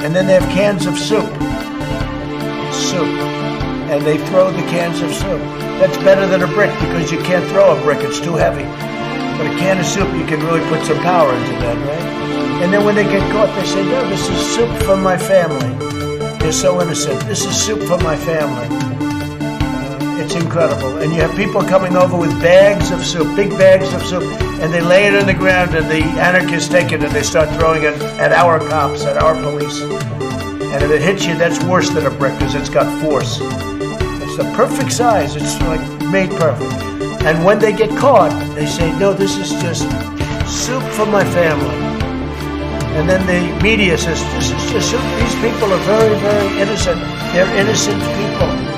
And then they have cans of soup. And they throw the cans of soup. That's better than a brick because you can't throw a brick, it's too heavy. But a can of soup, you can really put some power into that, right? And then when they get caught, they say, no, this is soup from my family. They're so innocent. This is soup from my family. It's incredible. And you have people coming over with bags of soup, big bags of soup, and they lay it on the ground, and the anarchists take it and they start throwing it at our cops, at our police. And if it hits you, that's worse than a brick because it's got force. It's the perfect size. It's like made perfect. And when they get caught, they say, no, this is just soup for my family. And then the media says, this is just soup. These people are very, very innocent. They're innocent people.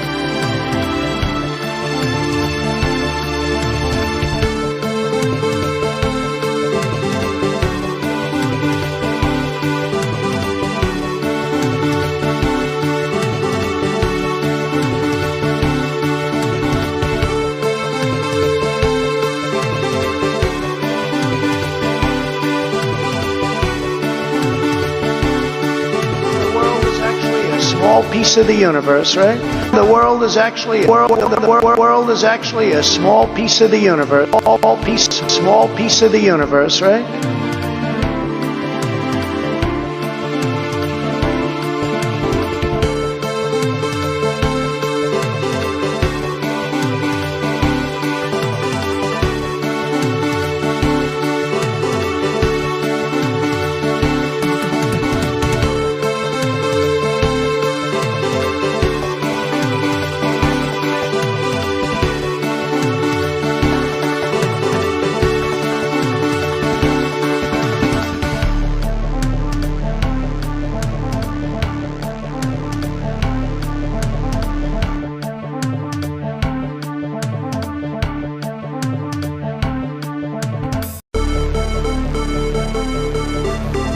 Piece of the universe, right? The world is actually world is actually a small piece of the universe. Small piece of the universe, right?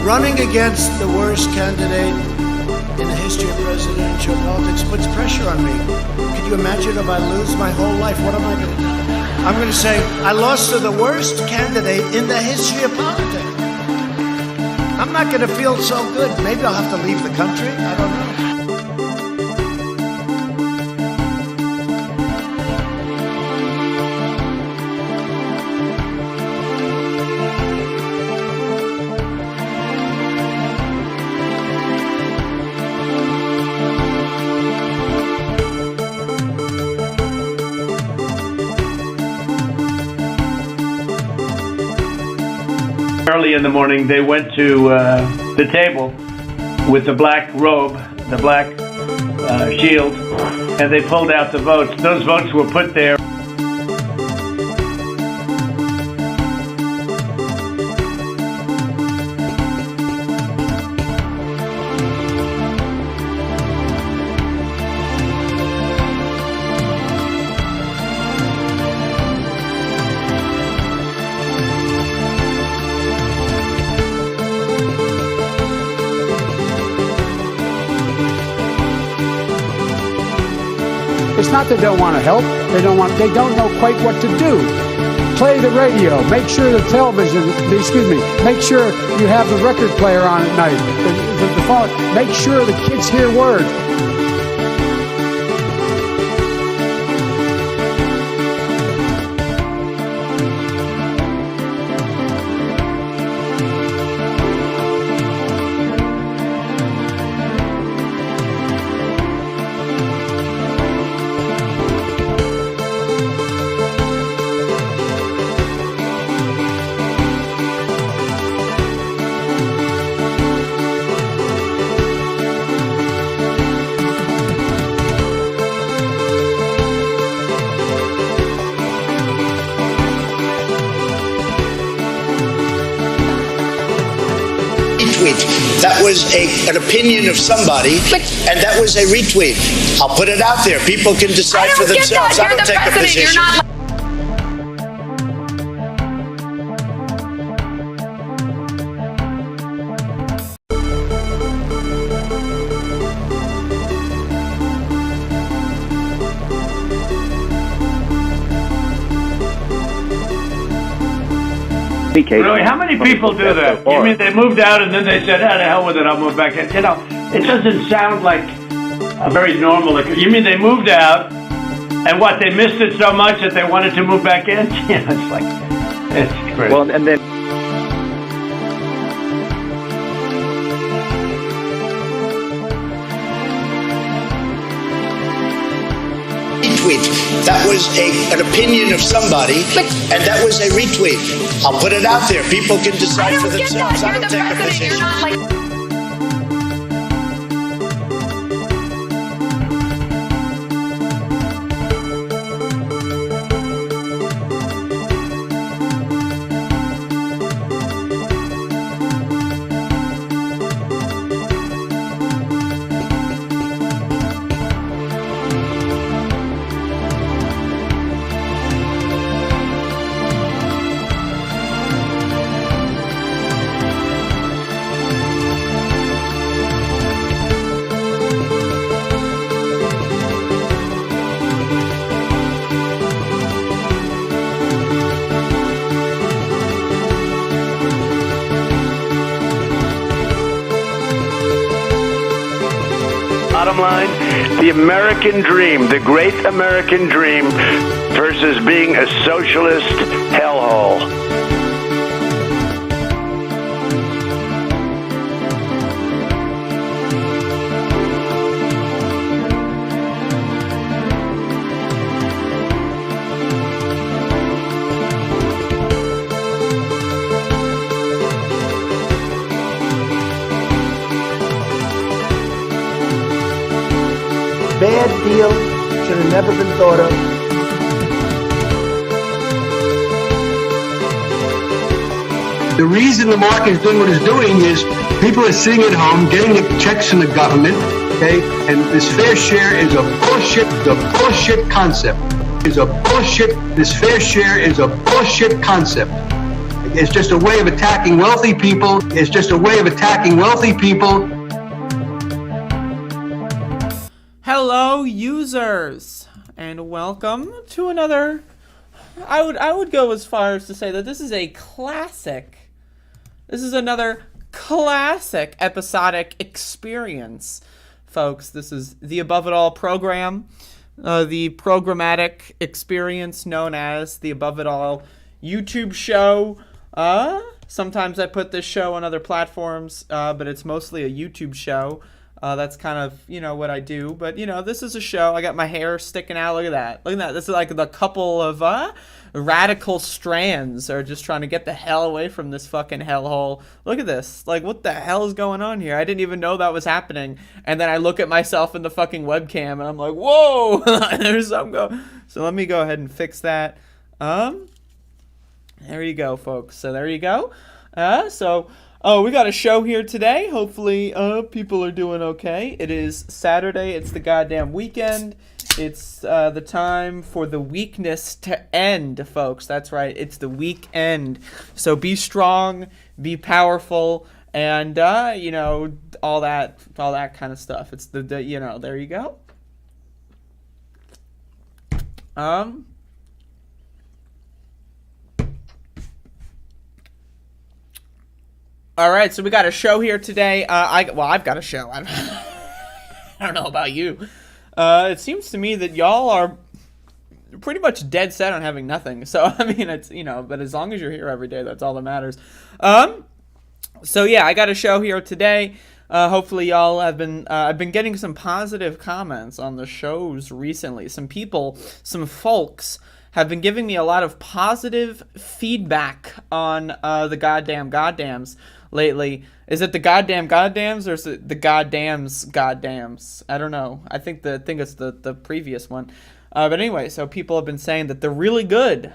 Running against the worst candidate in the history of presidential politics puts pressure on me. Could you imagine if I lose my whole life? What am I going to do? I'm going to say, I lost to the worst candidate in the history of politics. I'm not going to feel so good. Maybe I'll have to leave the country. I don't know. Early in the morning, they went to the table with the black robe, the black shield, and they pulled out the votes. Those votes were put there. It's not that they don't want to help. They don't know quite what to do. Play the radio. Make sure the television, make sure you have the record player on at night. The phone. Make sure the kids hear words. That was an opinion of somebody, and that was a retweet. I'll put it out there. People can decide for themselves. I don't take a position. Really, how many people do that? You mean they moved out and then they said, "Ah, the hell with it, I'll move back in." You know, It doesn't sound like a very normal. You mean they moved out, and what? They missed it so much that they wanted to move back in? Yeah, it's like it's crazy. Well, and then. Retweet. That was an opinion of somebody, and that was a retweet. I'll put it out there. People can decide for themselves. I don't take a position. Bottom line, the American dream, the great American dream versus being a socialist hellhole. Bad deal, should have never been thought of. The reason the market is doing what it's doing is people are sitting at home getting the checks from the government, okay? And this fair share is a bullshit concept. This fair share is a bullshit concept. It's just a way of attacking wealthy people. Hello, users, and welcome to another. I would go as far as to say that this is a classic. This is another classic episodic experience, folks. This is the Above It All program, the programmatic experience known as the Above It All YouTube show. Sometimes I put this show on other platforms, but it's mostly a YouTube show. That's kind of, what I do. But, this is a show. I got my hair sticking out. Look at that. This is like the couple of radical strands are just trying to get the hell away from this fucking hellhole. Look at this. Like, what the hell is going on here? I didn't even know that was happening. And then I look at myself in the fucking webcam and I'm like, whoa! There's something going. So let me go ahead and fix that. There you go, folks. So there you go. Oh, we got a show here today. Hopefully, people are doing okay. It is Saturday. It's the goddamn weekend. It's the time for the weakness to end, folks. That's right. It's the weekend. So be strong, be powerful, and all that kind of stuff. It's the there you go. All right, so we got a show here today. I've got a show. I don't know about you. It seems to me that y'all are pretty much dead set on having nothing. So I mean, it's but as long as you're here every day, that's all that matters. So yeah, I got a show here today. Hopefully y'all have been. I've been getting some positive comments on the shows recently. Some folks have been giving me a lot of positive feedback on the goddams lately. Is it the goddams or is it the goddams? I don't know. I think it's the previous one. But anyway, so people have been saying that they're really good.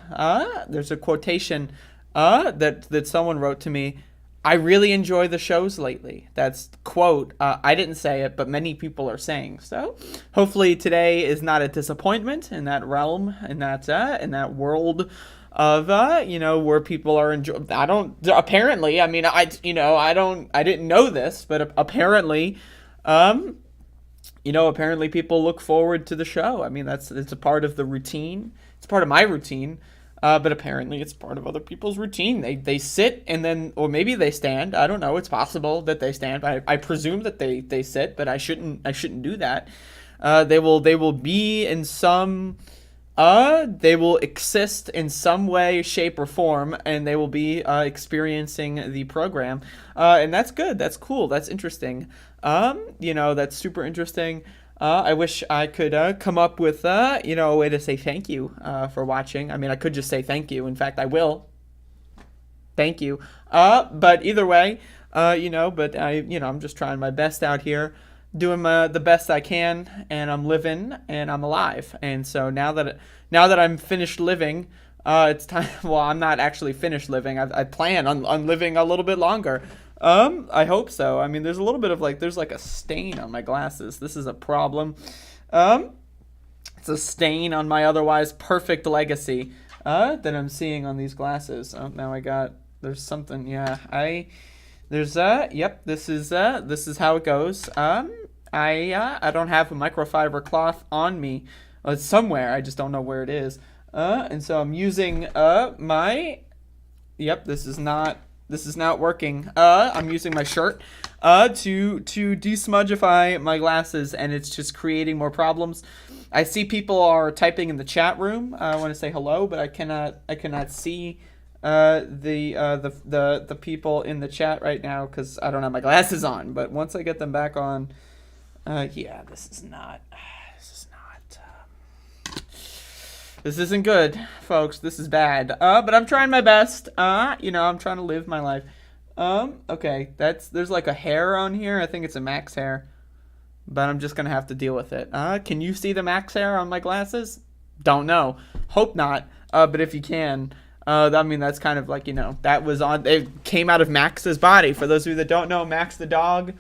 There's a quotation that someone wrote to me. I really enjoy the shows lately. That's quote. I didn't say it, but many people are saying. So hopefully today is not a disappointment in that realm, in that world of where people are enjoying. Apparently, I mean, I didn't know this, but apparently, apparently people look forward to the show. I mean, it's a part of the routine. It's part of my routine. But apparently it's part of other people's routine. They sit and then, or maybe they stand. I don't know. It's possible that they stand. I presume that they sit, but I shouldn't do that. They will be in some, they will exist in some way, shape, or form, and they will be experiencing the program. And that's good. That's cool. That's interesting. That's super interesting. I wish I could come up with, a way to say thank you for watching. I mean, I could just say thank you. In fact, I will. Thank you. But either way, I'm just trying my best out here, doing the best I can, and I'm living, and I'm alive. And so now that I'm finished living, it's time. Well, I'm not actually finished living. I plan on living a little bit longer. I hope so. I mean, there's a little bit of there's a stain on my glasses. This is a problem. It's a stain on my otherwise perfect legacy, that I'm seeing on these glasses. Oh, now there's something. Yeah, yep, this is how it goes. I don't have a microfiber cloth on me. It's somewhere. I just don't know where it is. And so I'm using, yep, this is not working. I'm using my shirt to desmudgify my glasses, and it's just creating more problems. I see people are typing in the chat room. I want to say hello, but I cannot see the people in the chat right now because I don't have my glasses on. But once I get them back on, this isn't good, folks. This is bad. But I'm trying my best. I'm trying to live my life. Okay, there's a hair on here. I think it's a Max hair, but I'm just gonna have to deal with it. Can you see the Max hair on my glasses? Don't know. Hope not. But if you can, that's kind of that was on. It came out of Max's body. For those of you that don't know, Max the dog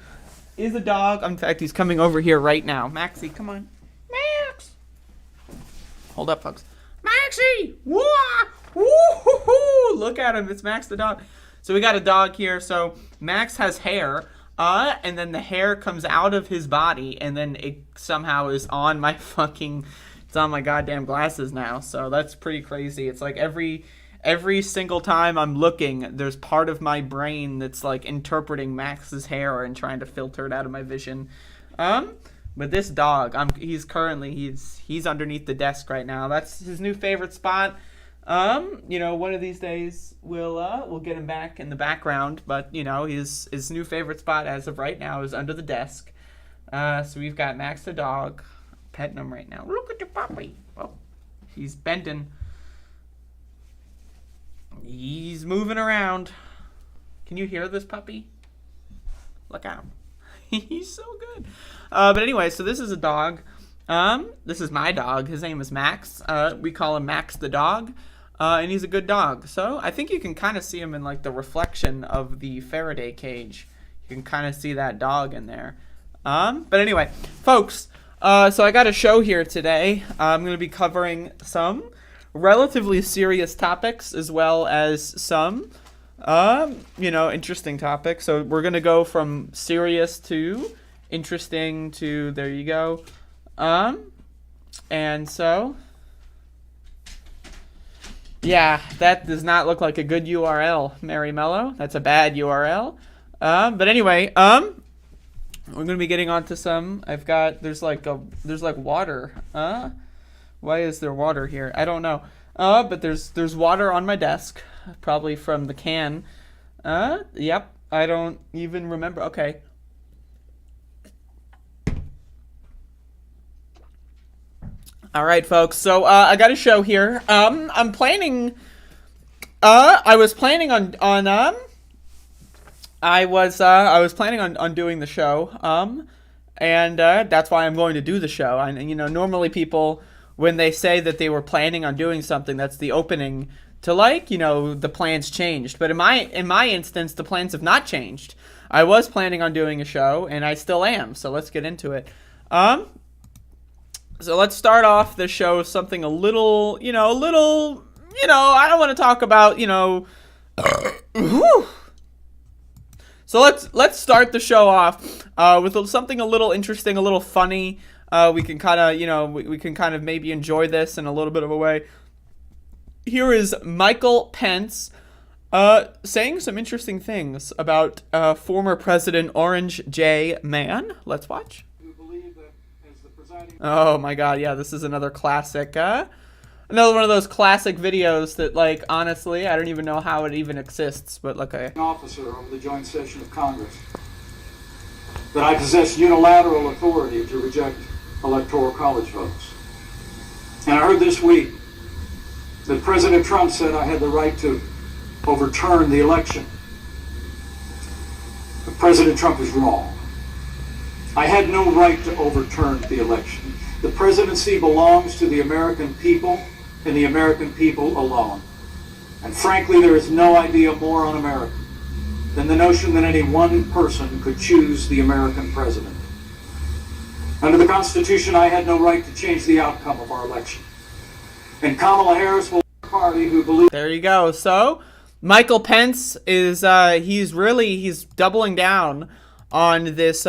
is a dog. In fact, he's coming over here right now. Maxie, come on. Max. Hold up, folks. Maxie! Woo! Woo-hoo-hoo! Look at him. It's Max the dog. So we got a dog here. So Max has hair, and then the hair comes out of his body, and then it somehow is on my it's on my goddamn glasses now. So that's pretty crazy. It's like every single time I'm looking, there's part of my brain that's interpreting Max's hair and trying to filter it out of my vision. But this dog, he's underneath the desk right now. That's his new favorite spot. One of these days we'll get him back in the background. But his new favorite spot as of right now is under the desk. So we've got Max the dog, petting him right now. Look at the puppy. Oh, he's bending. He's moving around. Can you hear this puppy? Look at him. He's so good. But anyway, so this is a dog. This is my dog. His name is Max. We call him Max the dog. And he's a good dog. So I think you can kind of see him in the reflection of the Faraday cage. You can kind of see that dog in there. But anyway, folks, so I got a show here today. I'm going to be covering some relatively serious topics as well as some interesting topics. So we're going to go from serious to interesting to there you go. And so yeah, that does not look like a good URL, Mary Mello. That's a bad URL. But anyway, we're going to be getting onto some. There's water. Why is there water here? I don't know. But there's water on my desk, probably from the can. Yep. I don't even remember. Okay. All right, folks. So I got a show here. I'm planning. I was planning on doing the show. And that's why I'm going to do the show. And normally people, when they say that they were planning on doing something, that's the opening to the plans changed. But in my instance, the plans have not changed. I was planning on doing a show, and I still am. So let's get into it. So let's start off the show with something a little, I don't want to talk about, So let's start the show off with something a little interesting, a little funny. We can kind of, we can kind of maybe enjoy this in a little bit of a way. here is Michael Pence saying some interesting things about former President Orange J. Mann. Let's watch. Oh my god, yeah, this is another classic, another one of those classic videos that, like, honestly, I don't even know how it even exists, but okay. Officer of the joint session of Congress, that I possess unilateral authority to reject electoral college votes. And I heard this week that President Trump said I had the right to overturn the election. But President Trump is wrong. I had no right to overturn the election. The presidency belongs to the American people and the American people alone. And frankly, there is no idea more un-American than the notion that any one person could choose the American president. Under the Constitution, I had no right to change the outcome of our election. And Kamala Harris will be a party who believes... There you go. So, Michael Pence is, he's doubling down on this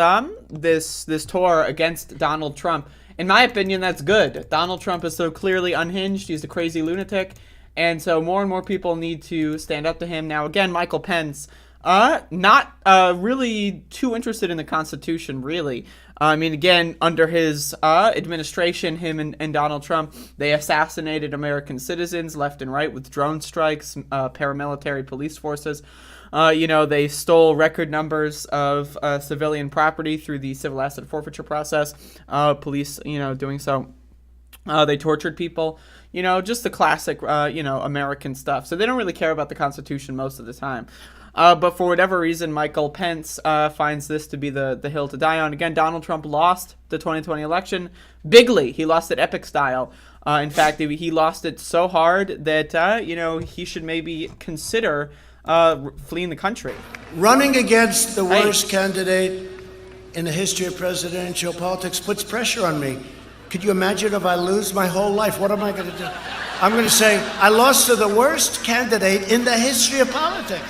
tour against Donald Trump. In my opinion, that's good. Donald Trump is so clearly unhinged. He's a crazy lunatic. And so more and more people need to stand up to him. Now, again, Michael Pence, not really too interested in the Constitution, really. I mean, again, under his administration, him and Donald Trump, they assassinated American citizens left and right with drone strikes, paramilitary police forces. They stole record numbers of civilian property through the civil asset forfeiture process. Police, doing so. They tortured people. Just the classic, American stuff. So they don't really care about the Constitution most of the time. But for whatever reason, Michael Pence finds this to be the hill to die on. Again, Donald Trump lost the 2020 election bigly. He lost it epic style. In fact, he lost it so hard that, he should maybe consider fleeing the country. Running against the worst candidate in the history of presidential politics puts pressure on me. Could you imagine if I lose my whole life? What am I going to do? I'm going to say, I lost to the worst candidate in the history of politics.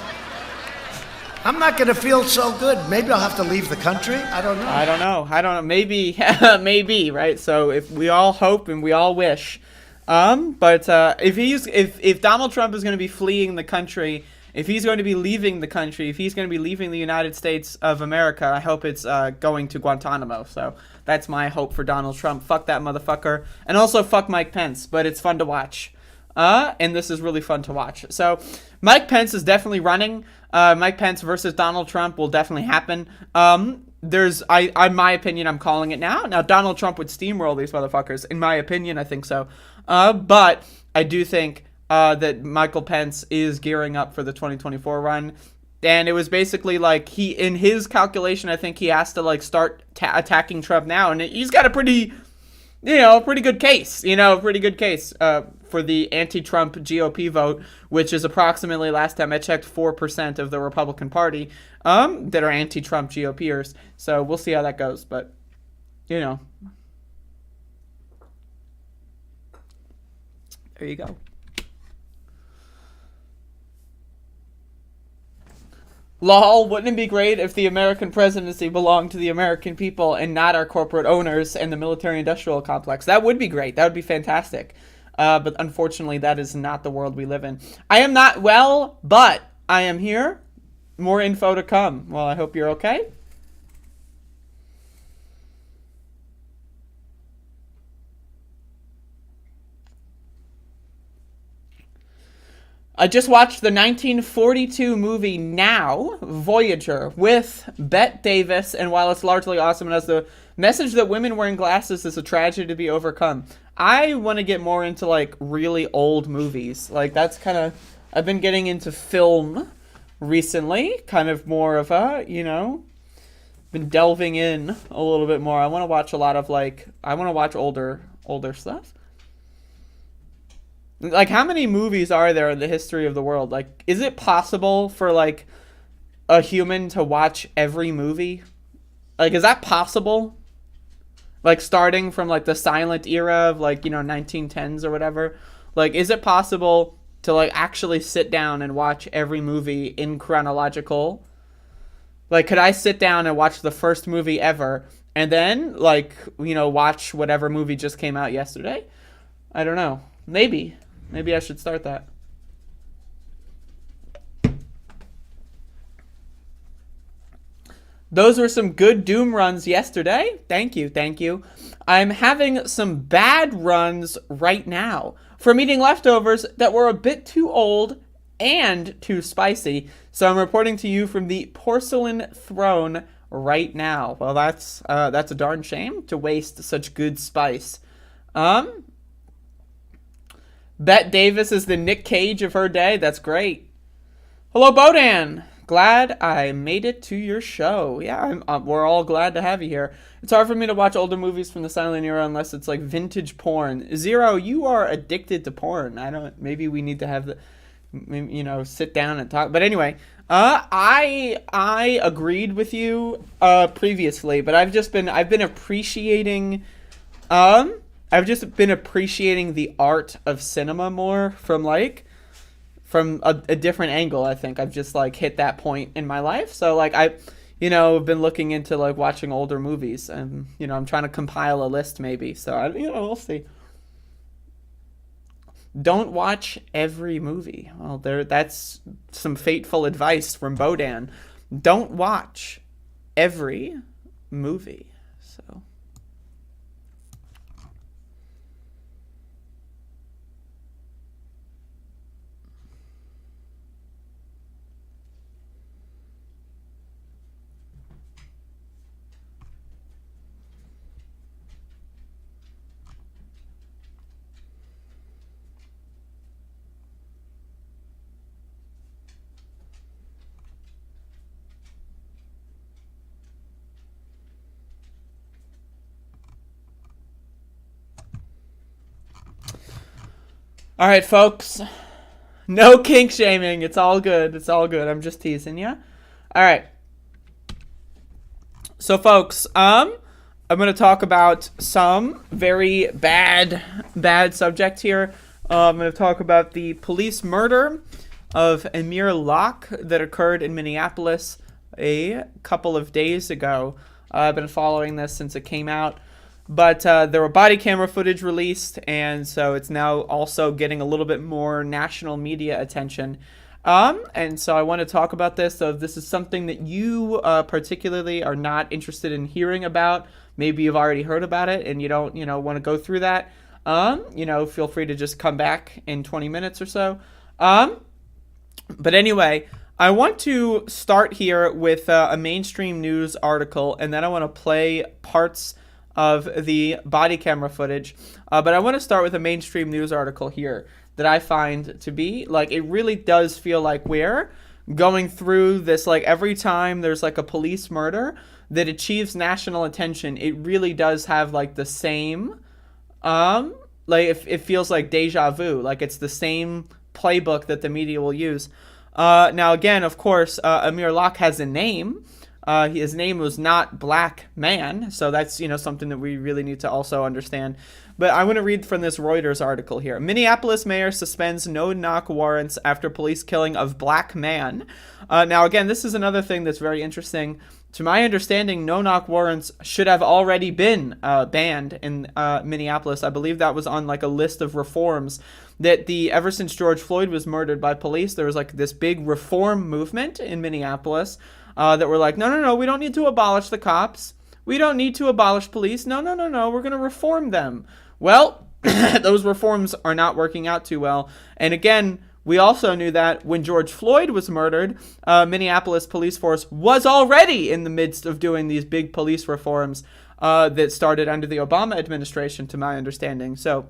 I'm not going to feel so good. Maybe I'll have to leave the country. I don't know. Maybe, maybe, right? So if we all hope and we all wish. But if Donald Trump is going to be fleeing the country, if he's going to be leaving the country, if he's going to be leaving the United States of America, I hope it's going to Guantanamo. So that's my hope for Donald Trump. Fuck that motherfucker. And also fuck Mike Pence, but it's fun to watch. And this is really fun to watch. So Mike Pence is definitely running. Mike Pence versus Donald Trump will definitely happen. In my opinion, I'm calling it now. Now, Donald Trump would steamroll these motherfuckers. In my opinion, I think so. But I do think that Michael Pence is gearing up for the 2024 run. And it was basically like in his calculation, I think he has to like start attacking Trump now. And he's got a pretty good case, for the anti-Trump GOP vote, which is approximately, last time I checked, 4% of the Republican Party that are anti-Trump GOPers. So we'll see how that goes. But, there you go. Lol, wouldn't it be great if the American presidency belonged to the American people and not our corporate owners and the military-industrial complex? That would be great. That would be fantastic. But unfortunately, that is not the world we live in. I am not well, but I am here. More info to come. Well, I hope you're okay. I just watched the 1942 movie Now, Voyager, with Bette Davis, and while it's largely awesome and has the message that women wearing glasses is a tragedy to be overcome, I want to get more into, like, really old movies. Like, that's kind of... I've been getting into film recently, kind of more of a, been delving in a little bit more. I want to watch a lot of, like... I want to watch older stuff. Like, how many movies are there in the history of the world? Like, is it possible for, like, a human to watch every movie? Like, is that possible? Like, starting from, like, the silent era of, like, 1910s or whatever? Like, is it possible to, like, actually sit down and watch every movie in chronological? Like, could I sit down and watch the first movie ever and then, like, watch whatever movie just came out yesterday? I don't know. Maybe. Maybe I should start that. Those were some good Doom runs yesterday. Thank you. I'm having some bad runs right now from eating leftovers that were a bit too old and too spicy. So I'm reporting to you from the porcelain throne right now. Well, that's a darn shame to waste such good spice. Bette Davis is the Nick Cage of her day. That's great. Hello, Bodan. Glad I made it to your show. Yeah, we're all glad to have you here. It's hard for me to watch older movies from the silent era unless it's like vintage porn. Zero, you are addicted to porn. Maybe we need to have sit down and talk. But anyway, I agreed with you previously, but I've been appreciating the art of cinema more from a different angle. I think I've just hit that point in my life. So I've been looking into watching older movies, and I'm trying to compile a list maybe. So we'll see. Don't watch every movie. Well, that's some fateful advice from Bodan. Don't watch every movie. So. All right, folks. No kink shaming. It's all good. I'm just teasing you. All right. So, folks, I'm going to talk about some very bad subject here. I'm going to talk about the police murder of Amir Locke that occurred in Minneapolis a couple of days ago. I've been following this since it came out. But there were body camera footage released, and so it's now also getting a little bit more national media attention. And so I want to talk about this. So if this is something that you particularly are not interested in hearing about, maybe you've already heard about it and you don't, want to go through that, feel free to just come back in 20 minutes or so. But anyway, I want to start here with a mainstream news article, and then I want to play parts of the body camera footage. But I want to start with a mainstream news article here that I find to be, it really does feel like we're going through this, every time there's, a police murder that achieves national attention, it really does have, the same, it feels like deja vu. It's the same playbook that the media will use. Now, again, of course, Amir Locke has a name. His name was not Black Man, so that's, something that we really need to also understand. But I want to read from this Reuters article here. Minneapolis mayor suspends no-knock warrants after police killing of Black Man. Now, again, this is another thing that's very interesting. To my understanding, no-knock warrants should have already been banned in Minneapolis. I believe that was on, a list of reforms that ever since George Floyd was murdered by police, there was, this big reform movement in Minneapolis. That were no, we don't need to abolish the cops. We don't need to abolish police. No, we're going to reform them. Well, those reforms are not working out too well. And again, we also knew that when George Floyd was murdered, Minneapolis police force was already in the midst of doing these big police reforms that started under the Obama administration, to my understanding. So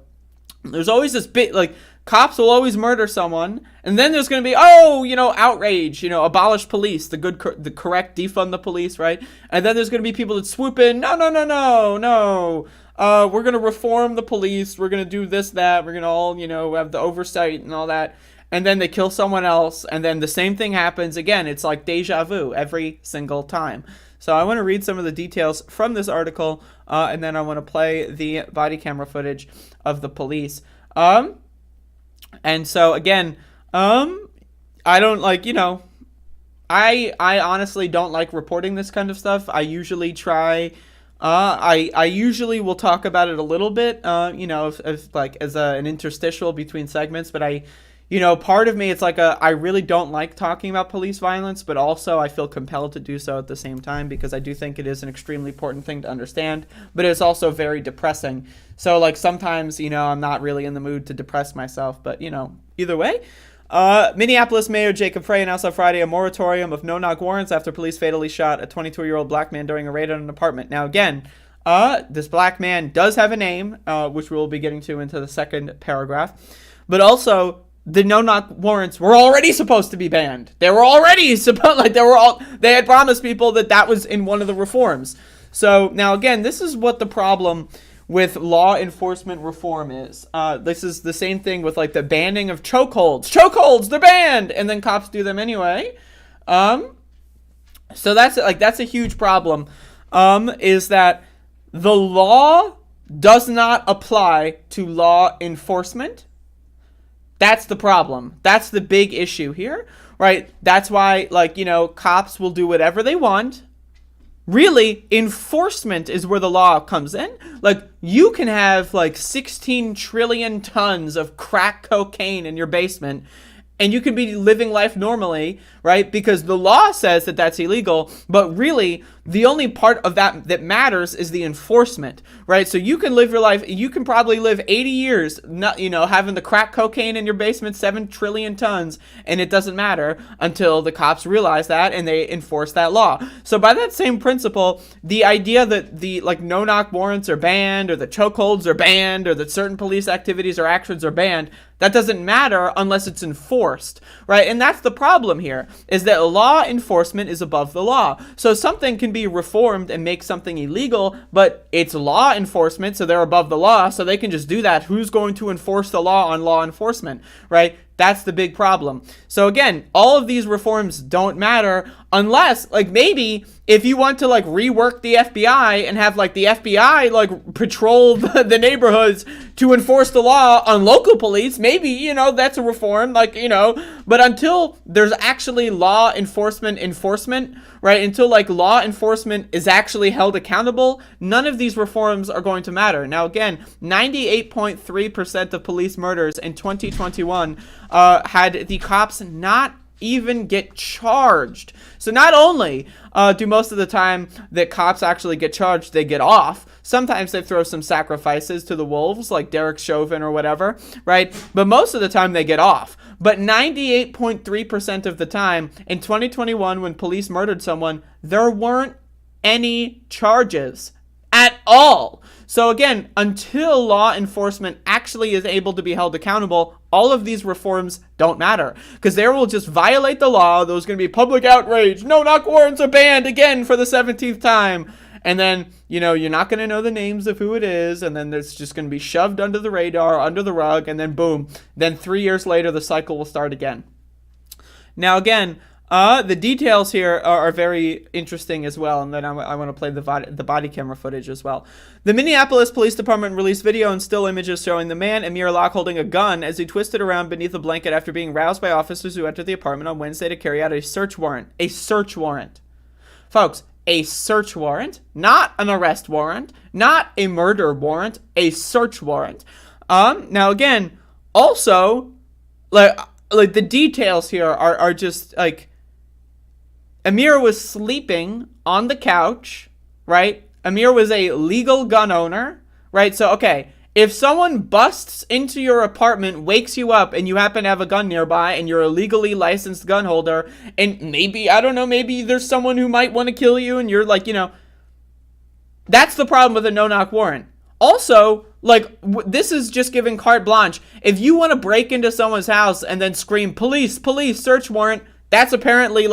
there's always this bit, cops will always murder someone, and then there's going to be, outrage, abolish police, the correct defund the police, right? And then there's going to be people that swoop in, no, we're going to reform the police, we're going to do this, that, we're going to all, have the oversight and all that, and then they kill someone else, and then the same thing happens again. It's like deja vu every single time. So I want to read some of the details from this article, and then I want to play the body camera footage of the police. And so again, I don't I honestly don't like reporting this kind of stuff. I usually try I usually will talk about it a little bit, if like as an interstitial between segments, but part of me, it's like I really don't like talking about police violence, but also I feel compelled to do so at the same time because I do think it is an extremely important thing to understand, but it's also very depressing. So like sometimes, I'm not really in the mood to depress myself, but either way. Minneapolis Mayor Jacob Frey announced on Friday a moratorium of no-knock warrants after police fatally shot a 22-year-old black man during a raid on an apartment. Now again, this black man does have a name, which we'll be getting to into the second paragraph, but also the no-knock warrants were already supposed to be banned. They were already they had promised people that was in one of the reforms. So now again, this is what the problem with law enforcement reform is. This is the same thing with like the banning of chokeholds. Chokeholds, they're banned, and then cops do them anyway. So that's a huge problem. Is that the law does not apply to law enforcement. That's the problem. That's the big issue here, right? That's why, cops will do whatever they want. Really, enforcement is where the law comes in. Like, you can have, 16 trillion tons of crack cocaine in your basement, and you can be living life normally, right? Because the law says that that's illegal, but really, the only part of that matters is the enforcement, right? So you can live your life, you can probably live 80 years, not, having the crack cocaine in your basement, 7 trillion tons, and it doesn't matter until the cops realize that and they enforce that law. So by that same principle, the idea that the no-knock warrants are banned, or the chokeholds are banned, or that certain police activities or actions are banned, that doesn't matter unless it's enforced, right? And that's the problem here, is that law enforcement is above the law. So something can be reformed and make something illegal, but it's law enforcement, so they're above the law, so they can just do that. Who's going to enforce the law on law enforcement, right? That's the big problem. So again, all of these reforms don't matter unless, maybe if you want to, rework the FBI and have, the FBI, patrol the neighborhoods to enforce the law on local police, maybe, that's a reform, but until there's actually law enforcement, right, until, law enforcement is actually held accountable, none of these reforms are going to matter. Now, again, 98.3% of police murders in 2021 had the cops not even get charged. So not only do most of the time that cops actually get charged, they get off. Sometimes they throw some sacrifices to the wolves, like Derek Chauvin or whatever, right? But most of the time they get off. But 98.3% of the time in 2021, when police murdered someone, there weren't any charges at all. So again, until law enforcement actually is able to be held accountable, all of these reforms don't matter, because they will just violate the law. There's going to be public outrage. No-knock warrants are banned again for the 17th time. And then, you're not going to know the names of who it is. And then it's just going to be shoved under the radar, under the rug. And then boom. Then 3 years later, the cycle will start again. Now, again, the details here are very interesting as well, and then I want to play the body camera footage as well. The Minneapolis Police Department released video and still images showing the man, Amir Locke, holding a gun as he twisted around beneath a blanket after being roused by officers who entered the apartment on Wednesday to carry out a search warrant. A search warrant. Folks, a search warrant, not an arrest warrant, not a murder warrant, a search warrant. Now again, also, the details here are just, Amir was sleeping on the couch, right? Amir was a legal gun owner, right? So, okay, if someone busts into your apartment, wakes you up, and you happen to have a gun nearby, and you're a legally licensed gun holder, and maybe, I don't know, maybe there's someone who might want to kill you, and you're that's the problem with a no-knock warrant. Also, this is just giving carte blanche. If you want to break into someone's house and then scream, police, police, search warrant, that's apparently,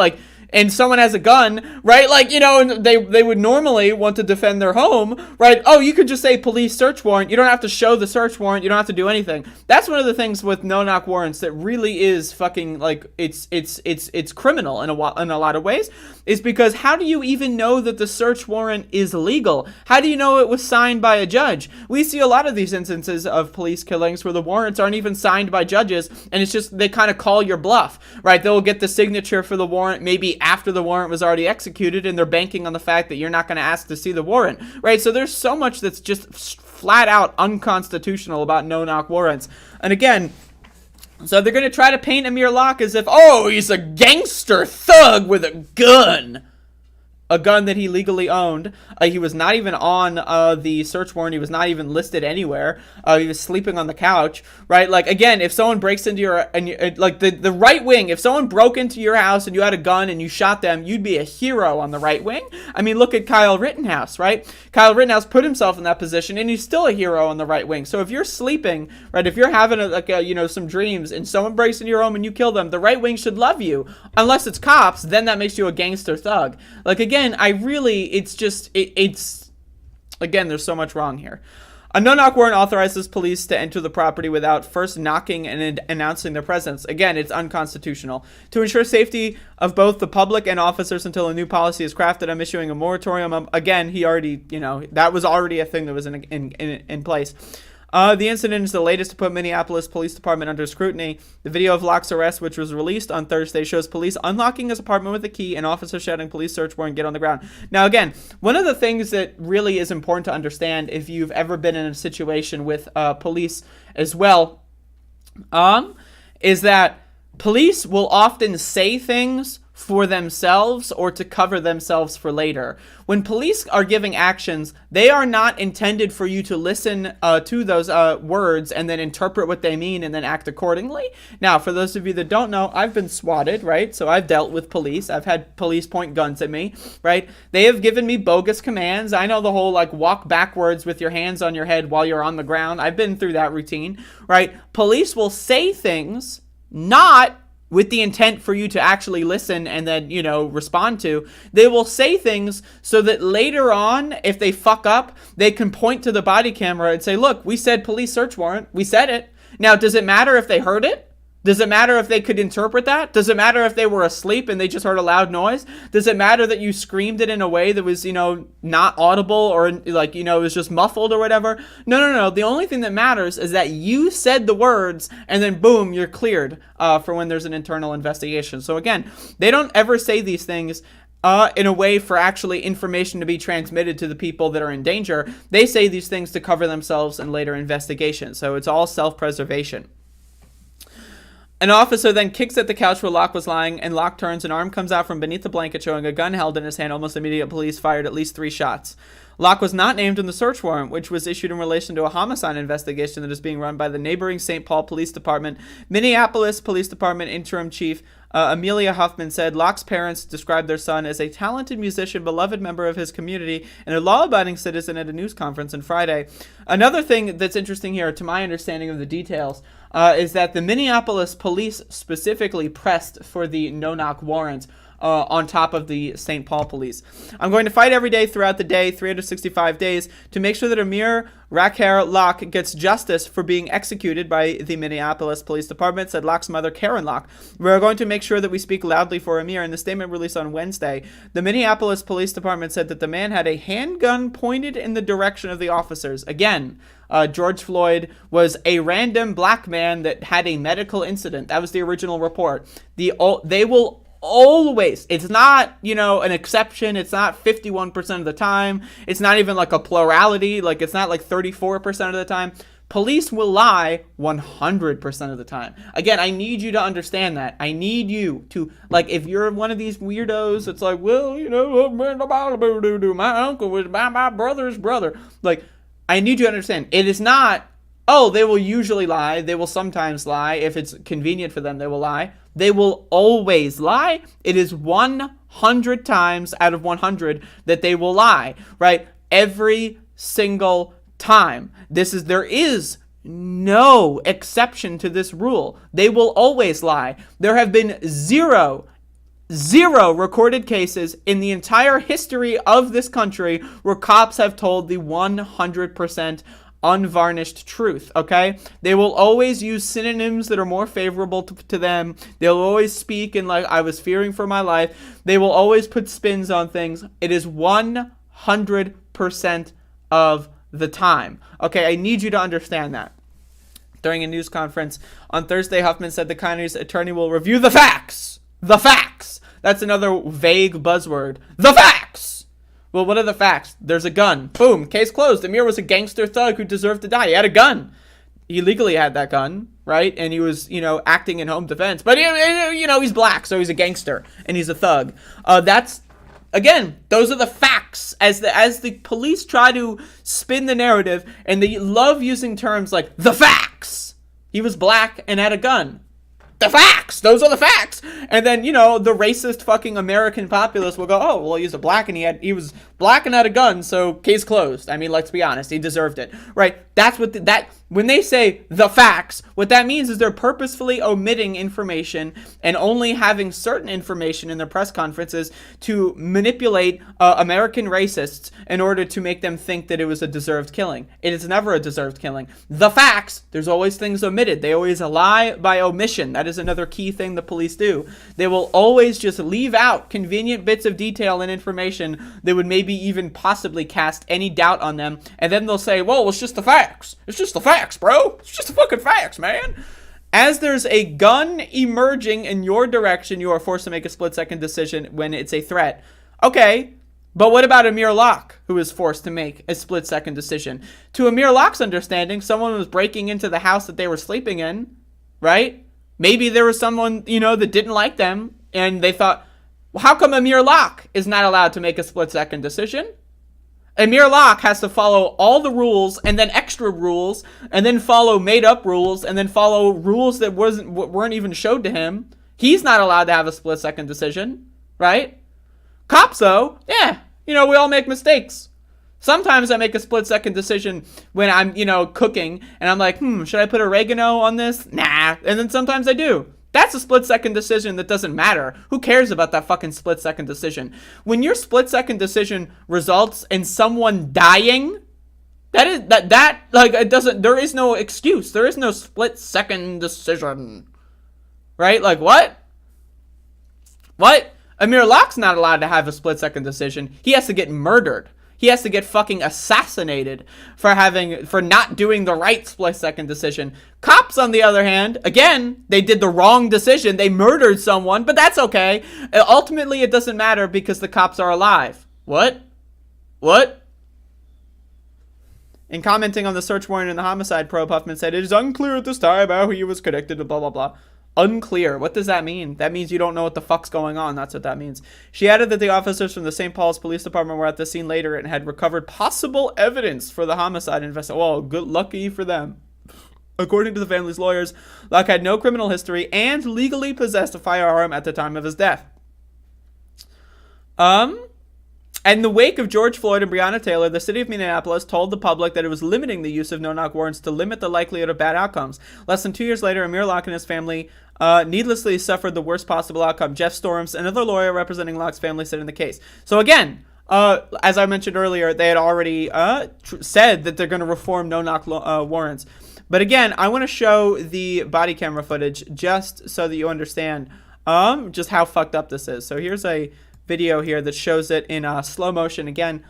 and someone has a gun, right? And they would normally want to defend their home, right? Oh, you could just say police search warrant. You don't have to show the search warrant. You don't have to do anything. That's one of the things with no-knock warrants that really is fucking, it's criminal in a lot of ways, is because how do you even know that the search warrant is legal? How do you know it was signed by a judge? We see a lot of these instances of police killings where the warrants aren't even signed by judges, and it's just, they kind of call your bluff, right? They'll get the signature for the warrant maybe after the warrant was already executed, and they're banking on the fact that you're not going to ask to see the warrant, right? So there's so much that's just flat out unconstitutional about no-knock warrants. And again, so they're going to try to paint Amir Locke as if, oh, he's a gangster thug with a gun. A gun that he legally owned. He was not even on the search warrant. He was not even listed anywhere. He was sleeping on the couch, right? Like, again, if someone breaks into your, like the right wing, if someone broke into your house and you had a gun and you shot them, you'd be a hero on the right wing. I mean, look at Kyle Rittenhouse, right? Kyle Rittenhouse put himself in that position and he's still a hero on the right wing. So if you're sleeping, right, if you're having some dreams and someone breaks into your home and you kill them, the right wing should love you. Unless it's cops, then that makes you a gangster thug. Like, again, again, there's so much wrong here. A no-knock warrant authorizes police to enter the property without first knocking and announcing their presence. Again, it's unconstitutional. To ensure safety of both the public and officers until a new policy is crafted, I'm issuing a moratorium. Again, he already, that was already a thing that was in place. The incident is the latest to put Minneapolis Police Department under scrutiny. The video of Locke's arrest, which was released on Thursday, shows police unlocking his apartment with a key and officers shouting police search warrant, get on the ground. Now, again, one of the things that really is important to understand if you've ever been in a situation with police as well, is that police will often say things for themselves or to cover themselves for later. When police are giving actions, they are not intended for you to listen to those words and then interpret what they mean and then act accordingly. Now, for those of you that don't know, I've been swatted, right? So I've dealt with police. I've had police point guns at me, right? They have given me bogus commands. I know the whole walk backwards with your hands on your head while you're on the ground. I've been through that routine, right? Police will say things not with the intent for you to actually listen and then, respond to. They will say things so that later on, if they fuck up, they can point to the body camera and say, look, we said police search warrant. We said it. Now, does it matter if they heard it? Does it matter if they could interpret that? Does it matter if they were asleep and they just heard a loud noise? Does it matter that you screamed it in a way that was, not audible or it was just muffled or whatever? No. The only thing that matters is that you said the words and then boom, you're cleared for when there's an internal investigation. So again, they don't ever say these things in a way for actually information to be transmitted to the people that are in danger. They say these things to cover themselves in later investigations. So it's all self-preservation. An officer then kicks at the couch where Locke was lying, and Locke turns. An arm comes out from beneath the blanket, showing a gun held in his hand. Almost immediately, police fired at least 3 shots. Locke was not named in the search warrant, which was issued in relation to a homicide investigation that is being run by the neighboring St. Paul Police Department. Minneapolis Police Department Interim Chief Amelia Huffman said Locke's parents described their son as a talented musician, beloved member of his community, and a law-abiding citizen at a news conference on Friday. Another thing that's interesting here, to my understanding of the details, is that the Minneapolis police specifically pressed for the no-knock warrant on top of the St. Paul police. I'm going to fight every day throughout the day, 365 days, to make sure that Amir Rakher Locke gets justice for being executed by the Minneapolis Police Department, said Locke's mother, Karen Locke. We're going to make sure that we speak loudly for Amir. In the statement released on Wednesday, the Minneapolis Police Department said that the man had a handgun pointed in the direction of the officers. Again, George Floyd was a random black man that had a medical incident. That was the original report. They will always, it's not, an exception. It's not 51% of the time. It's not even like a plurality. It's not like 34% of the time. Police will lie 100% of the time. Again, I need you to understand that. I need you to, if you're one of these weirdos, it's like, well, my uncle was my brother's brother. I need you to understand, it is not, they will usually lie. They will sometimes lie. If it's convenient for them, they will lie. They will always lie. It is 100 times out of 100 that they will lie, right? Every single time. There is no exception to this rule. They will always lie. There have been zero recorded cases in the entire history of this country where cops have told the 100% unvarnished truth, okay? They will always use synonyms that are more favorable to them. They'll always speak in I was fearing for my life. They will always put spins on things. It is 100% of the time. Okay, I need you to understand that. During a news conference on Thursday, Huffman said the county's attorney will review the facts. That's another vague buzzword. The facts! Well, what are the facts? There's a gun. Boom. Case closed. Amir was a gangster thug who deserved to die. He had a gun. He legally had that gun, right? And he was, acting in home defense. But, he's black, so he's a gangster. And he's a thug. Again, those are the facts. As the police try to spin the narrative, and they love using terms like, the facts! He was black and had a gun. The facts! Those are the facts! And then, the racist fucking American populace will go, oh, well, he was black and he was black and had a gun, so case closed. I mean, let's be honest, he deserved it. Right? That's what when they say the facts, what that means is they're purposefully omitting information and only having certain information in their press conferences to manipulate American racists in order to make them think that it was a deserved killing. It is never a deserved killing. The facts, there's always things omitted. They always lie by omission. That is another key thing the police do. They will always just leave out convenient bits of detail and information that would maybe even possibly cast any doubt on them. And then they'll say, well, it's just the facts. It's just the facts, bro. It's just the fucking facts, man. As there's a gun emerging in your direction, you are forced to make a split-second decision when it's a threat. Okay, but what about Amir Locke, who is forced to make a split-second decision? To Amir Locke's understanding, someone was breaking into the house that they were sleeping in, right? Maybe there was someone, that didn't like them, and they thought, well, how come Amir Locke is not allowed to make a split-second decision? Amir Locke has to follow all the rules, and then extra rules, and then follow made-up rules, and then follow rules that weren't even showed to him. He's not allowed to have a split-second decision, right? Cops, though, yeah, we all make mistakes. Sometimes I make a split-second decision when I'm, cooking, and I'm like, should I put oregano on this? Nah, and then sometimes I do. That's a split-second decision that doesn't matter. Who cares about that fucking split-second decision? When your split-second decision results in someone dying, it doesn't, there is no excuse. There is no split-second decision. Right? Like, what? What? Amir Locke's not allowed to have a split-second decision. He has to get murdered. He has to get fucking assassinated for not doing the right split-second decision. Cops, on the other hand, again, they did the wrong decision. They murdered someone, but that's okay. Ultimately, it doesn't matter because the cops are alive. What? In commenting on the search warrant and the homicide probe, Huffman said, it is unclear at this time how he was connected to blah, blah, blah. Unclear. What does that mean? That means you don't know what the fuck's going on. That's what that means. She added that the officers from the St. Paul's Police Department were at the scene later and had recovered possible evidence for the homicide investigation. Well, good lucky for them. According to the family's lawyers, Locke had no criminal history and legally possessed a firearm at the time of his death. In the wake of George Floyd and Breonna Taylor, the city of Minneapolis told the public that it was limiting the use of no-knock warrants to limit the likelihood of bad outcomes. Less than 2 years later, Amir Locke and his family needlessly suffered the worst possible outcome. Jeff Storms, another lawyer representing Locke's family, said in the case. So again, as I mentioned earlier, they had already said that they're going to reform no-knock warrants. But again, I want to show the body camera footage just so that you understand just how fucked up this is. So here's a video here that shows it in slow motion again.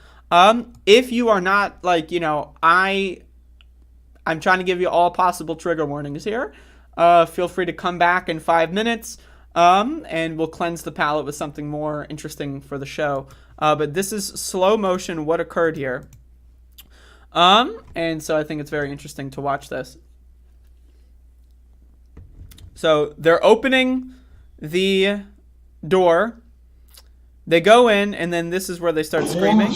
If you are not I'm trying to give you all possible trigger warnings here. Feel free to come back in 5 minutes and we'll cleanse the palate with something more interesting for the show. But this is slow motion what occurred here. And so I think it's very interesting to watch this. So they're opening the door. They go in, and then this is where they start screaming.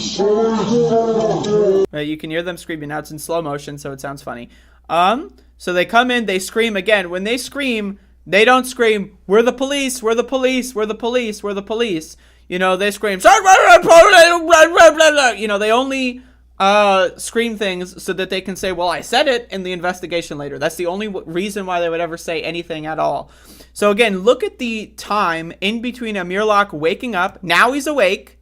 You can hear them screaming. Now it's in slow motion, so it sounds funny. So they come in, they scream again. When they scream, they don't scream, we're the police, we're the police, we're the police, we're the police. They scream, they only scream things so that they can say, well, I said it in the investigation later. That's the only reason why they would ever say anything at all. So again, look at the time in between Amir Locke waking up. Now he's awake.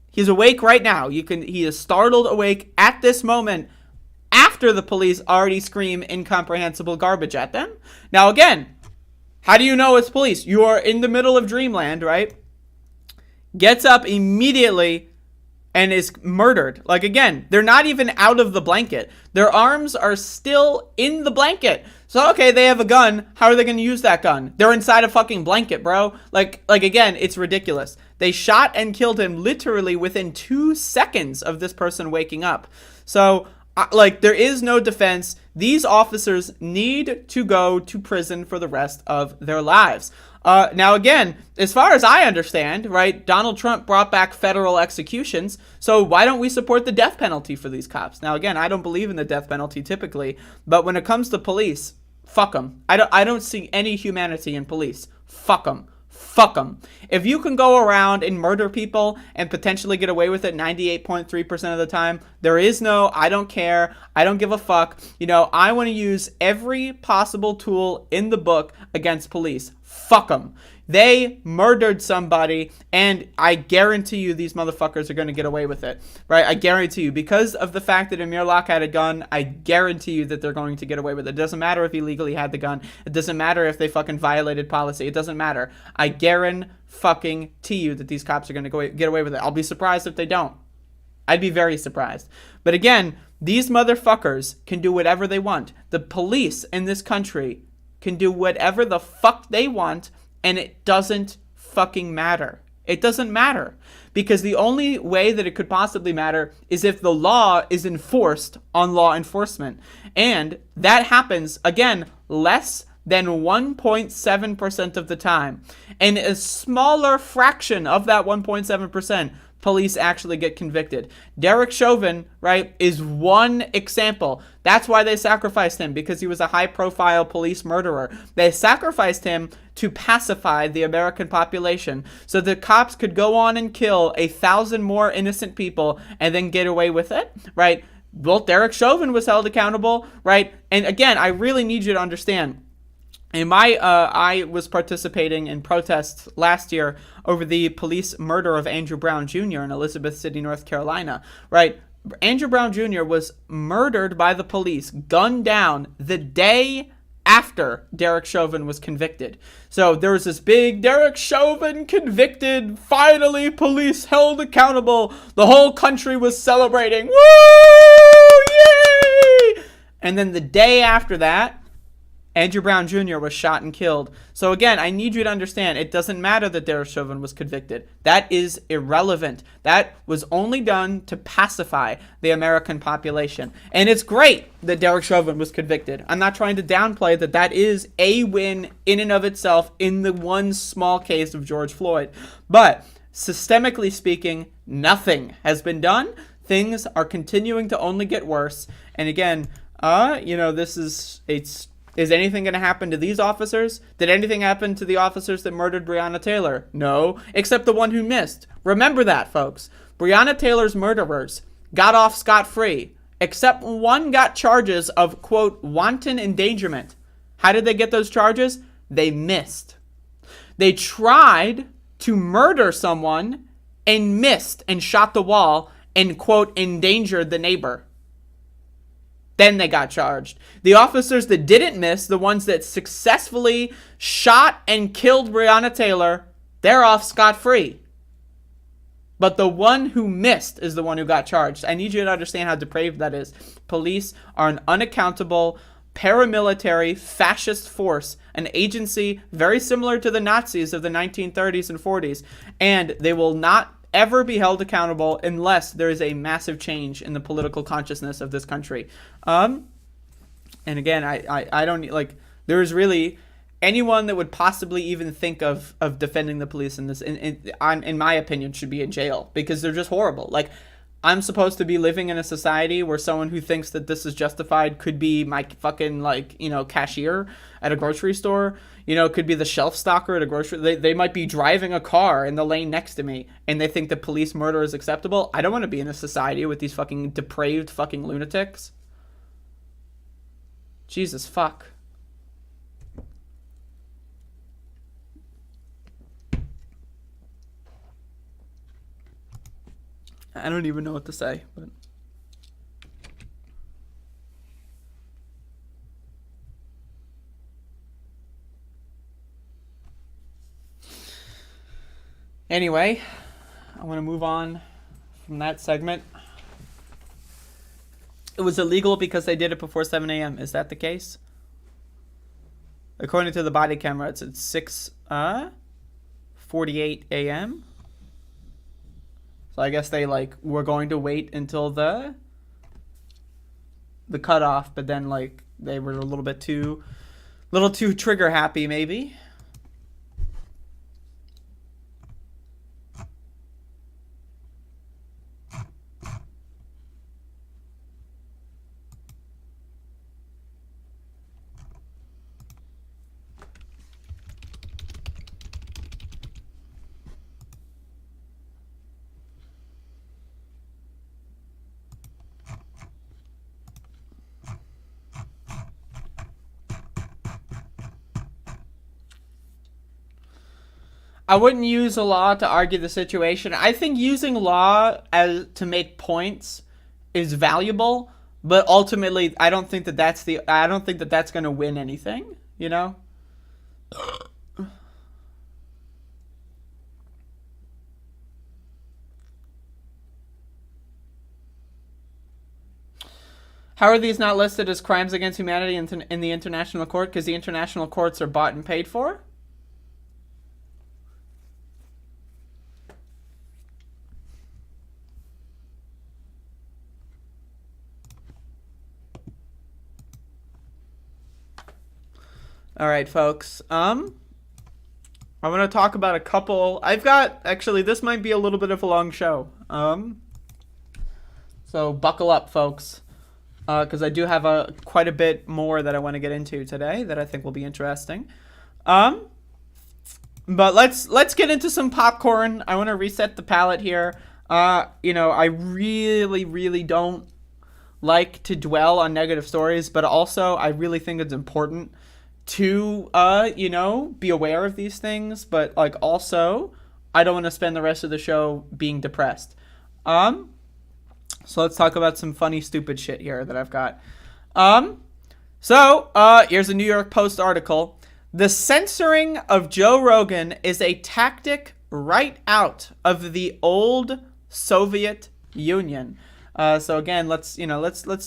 He's awake right now. He is startled awake at this moment after the police already scream incomprehensible garbage at them. Now again, how do you know it's police? You are in the middle of dreamland, right? Gets up immediately and is murdered. Like, again, they're not even out of the blanket. Their arms are still in the blanket. So, okay, they have a gun. How are they going to use that gun? They're inside a fucking blanket, bro. Like again, it's ridiculous. They shot and killed him literally within 2 seconds of this person waking up. So, like, there is no defense. These officers need to go to prison for the rest of their lives. Now, again, as far as I understand, right, Donald Trump brought back federal executions, so why don't we support the death penalty for these cops? Now, again, I don't believe in the death penalty typically, but when it comes to police, fuck them. I don't see any humanity in police. Fuck them. Fuck them. If you can go around and murder people and potentially get away with it 98.3% of the time, there is no, I don't care, I don't give a fuck. You know, I want to use every possible tool in the book against police. Fuck them. They murdered somebody, and I guarantee you these motherfuckers are going to get away with it, right? I guarantee you. Because of the fact that Amir Locke had a gun, I guarantee you that they're going to get away with it. It doesn't matter if he legally had the gun. It doesn't matter if they fucking violated policy. It doesn't matter. I guarantee you that these cops are going to get away with it. I'll be surprised if they don't. I'd be very surprised. But again, these motherfuckers can do whatever they want. The police in this country can do whatever the fuck they want, and it doesn't fucking matter. It doesn't matter. Because the only way that it could possibly matter is if the law is enforced on law enforcement. And that happens, again, less than 1.7% of the time. And a smaller fraction of that 1.7%, police actually get convicted. Derek Chauvin, right, is one example. That's why they sacrificed him, because he was a high-profile police murderer. They sacrificed him to pacify the American population so the cops could go on and kill 1,000 more innocent people and then get away with it, right? Well, Derek Chauvin was held accountable, right? And again, I really need you to understand, I was participating in protests last year over the police murder of Andrew Brown Jr. in Elizabeth City, North Carolina, right? Andrew Brown Jr. was murdered by the police, gunned down the day after Derek Chauvin was convicted. So there was this big Derek Chauvin convicted, finally police held accountable. The whole country was celebrating. Woo! Yay! And then the day after that, Andrew Brown Jr. was shot and killed. So again, I need you to understand, it doesn't matter that Derek Chauvin was convicted. That is irrelevant. That was only done to pacify the American population. And it's great that Derek Chauvin was convicted. I'm not trying to downplay that that is a win in and of itself in the one small case of George Floyd. But systemically speaking, nothing has been done. Things are continuing to only get worse. And again, is anything going to happen to these officers? Did anything happen to the officers that murdered Breonna Taylor? No, except the one who missed. Remember that, folks. Breonna Taylor's murderers got off scot-free, except one got charges of, quote, wanton endangerment. How did they get those charges? They missed. They tried to murder someone and missed and shot the wall and, quote, endangered the neighbor. Then they got charged. The officers that didn't miss, the ones that successfully shot and killed Breonna Taylor, they're off scot-free. But the one who missed is the one who got charged. I need you to understand how depraved that is. Police are an unaccountable, paramilitary, fascist force, an agency very similar to the Nazis of the 1930s and 40s, and they will not ever be held accountable unless there is a massive change in the political consciousness of this country. And again, I don't, like, there is really anyone that would possibly even think of defending the police in this, in my opinion, should be in jail, because they're just horrible. Like, I'm supposed to be living in a society where someone who thinks that this is justified could be my fucking, like, cashier at a grocery store, could be the shelf stocker at a grocery. They might be driving a car in the lane next to me and they think that police murder is acceptable. I don't want to be in a society with these fucking depraved fucking lunatics. Jesus fuck. I don't even know what to say, but anyway, I want to move on from that segment. It was illegal because they did it before 7 a.m. Is that the case? According to the body camera, it's at 6:48 a.m. So I guess they were going to wait until the cutoff, but then they were a little too trigger happy, maybe. I wouldn't use a law to argue the situation. I think using law to make points is valuable, but ultimately, I don't think that that's going to win anything. You know. How are these not listed as crimes against humanity in the international court? Because the international courts are bought and paid for. All right, folks. I want to talk about a couple. Actually, this might be a little bit of a long show. So buckle up, folks, because I do have quite a bit more that I want to get into today that I think will be interesting. But let's get into some popcorn. I want to reset the palate here. I really, really don't like to dwell on negative stories, but also I really think it's important to be aware of these things, but also I don't want to spend the rest of the show being depressed. So let's talk about some funny stupid shit here that I've got. Here's a New York Post article. The censoring of Joe Rogan is a tactic right out of the old Soviet Union. So again, let's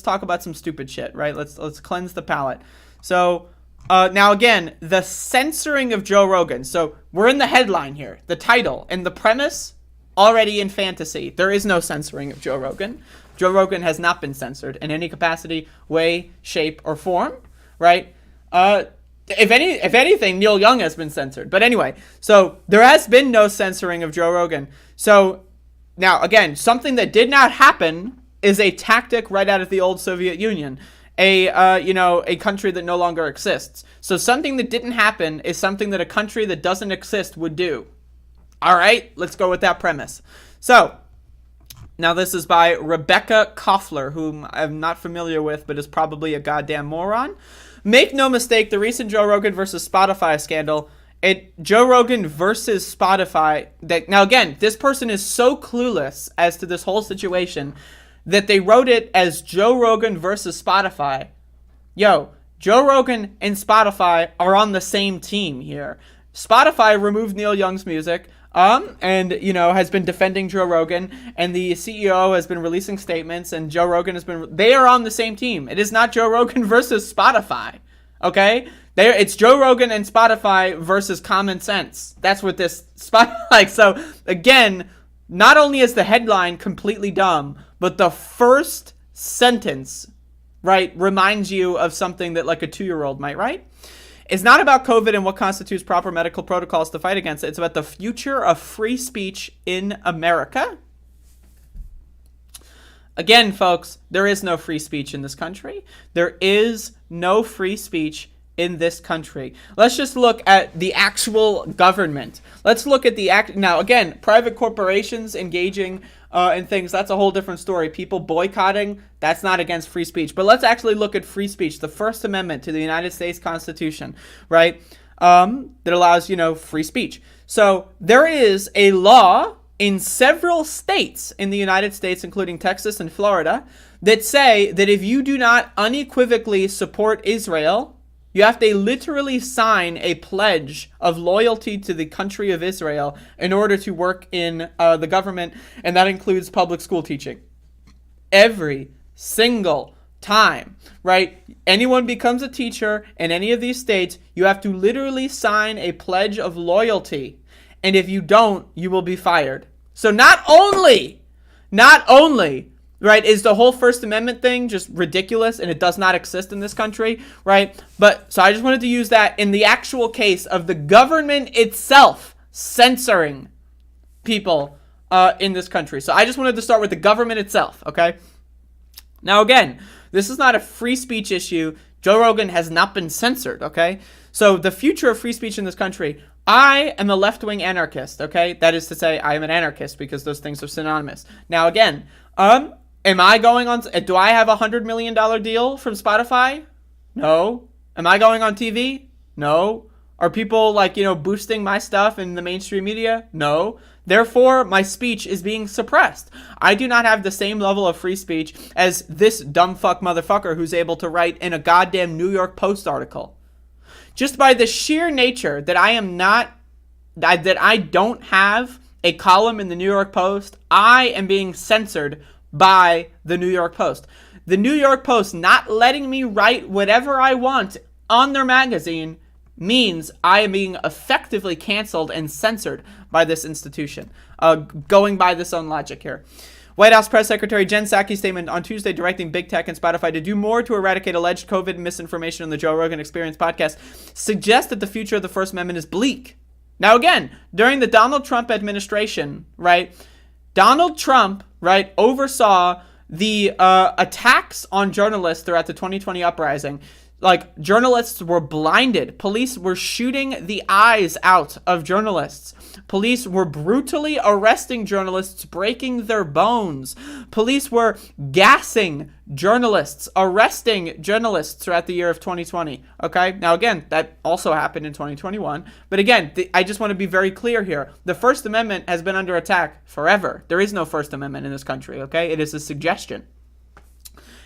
talk about some stupid shit, right? Let's cleanse the palate. So now, again, the censoring of Joe Rogan. So we're in the headline here, the title, and the premise already in fantasy. There is no censoring of Joe Rogan. Joe Rogan has not been censored in any capacity, way, shape, or form, right? If anything, Neil Young has been censored. But anyway, so there has been no censoring of Joe Rogan. So now, again, something that did not happen is a tactic right out of the old Soviet Union. A country that no longer exists. So something that didn't happen is something that a country that doesn't exist would do. All right, let's go with that premise. So now this is by Rebecca Koffler, whom I'm not familiar with, but is probably a goddamn moron. Make no mistake, the recent Joe Rogan versus Spotify scandal, Joe Rogan versus Spotify, now again, this person is so clueless as to this whole situation that they wrote it as Joe Rogan versus Spotify. Yo, Joe Rogan and Spotify are on the same team here. Spotify removed Neil Young's music, and, has been defending Joe Rogan, and the CEO has been releasing statements, and Joe Rogan they are on the same team. It is not Joe Rogan versus Spotify, okay? It's Joe Rogan and Spotify versus common sense. That's what this Spotify, so, again, not only is the headline completely dumb, but the first sentence, right, reminds you of something that a 2-year-old might write. It's not about COVID and what constitutes proper medical protocols to fight against it. It's about the future of free speech in America. Again, folks, there is no free speech in this country. There is no free speech in this country. Let's just look at the actual government. Let's look at now again, private corporations engaging in things, that's a whole different story. People boycotting, that's not against free speech. But let's actually look at free speech, the First Amendment to the United States Constitution, right? That allows, free speech. So there is a law in several states in the United States, including Texas and Florida, that say that if you do not unequivocally support Israel, You have to literally sign a pledge of loyalty to the country of Israel in order to work in the government, and that includes public school teaching. Every single time, right? Anyone becomes a teacher in any of these states, you have to literally sign a pledge of loyalty, and if you don't, you will be fired. So not only, right, is the whole First Amendment thing just ridiculous and it does not exist in this country, right? But so I just wanted to use that in the actual case of the government itself censoring people in this country. So I just wanted to start with the government itself, okay? Now again, this is not a free speech issue. Joe Rogan has not been censored, okay? So the future of free speech in this country, I am a left-wing anarchist, okay? That is to say, I am an anarchist because those things are synonymous. Now again, am I going on, do I have a $100 million deal from Spotify? No. Am I going on TV? No. Are people boosting my stuff in the mainstream media? No. Therefore, my speech is being suppressed. I do not have the same level of free speech as this dumb fuck motherfucker who's able to write in a goddamn New York Post article. Just by the sheer nature that I don't have a column in the New York Post, I am being censored by the New York Post. The New York Post not letting me write whatever I want on their magazine means I am being effectively canceled and censored by this institution. Going by this own logic here. White House Press Secretary Jen Psaki's statement on Tuesday directing Big Tech and Spotify to do more to eradicate alleged COVID misinformation on the Joe Rogan Experience podcast suggests that the future of the First Amendment is bleak. Now again, during the Donald Trump administration, right, Donald Trump, right, oversaw the attacks on journalists throughout the 2020 uprising. Like, journalists were blinded. Police were shooting the eyes out of journalists. Police were brutally arresting journalists, breaking their bones. Police were gassing journalists, arresting journalists throughout the year of 2020. Okay? Now, again, that also happened in 2021. But again, I just want to be very clear here. The First Amendment has been under attack forever. There is no First Amendment in this country, okay? It is a suggestion.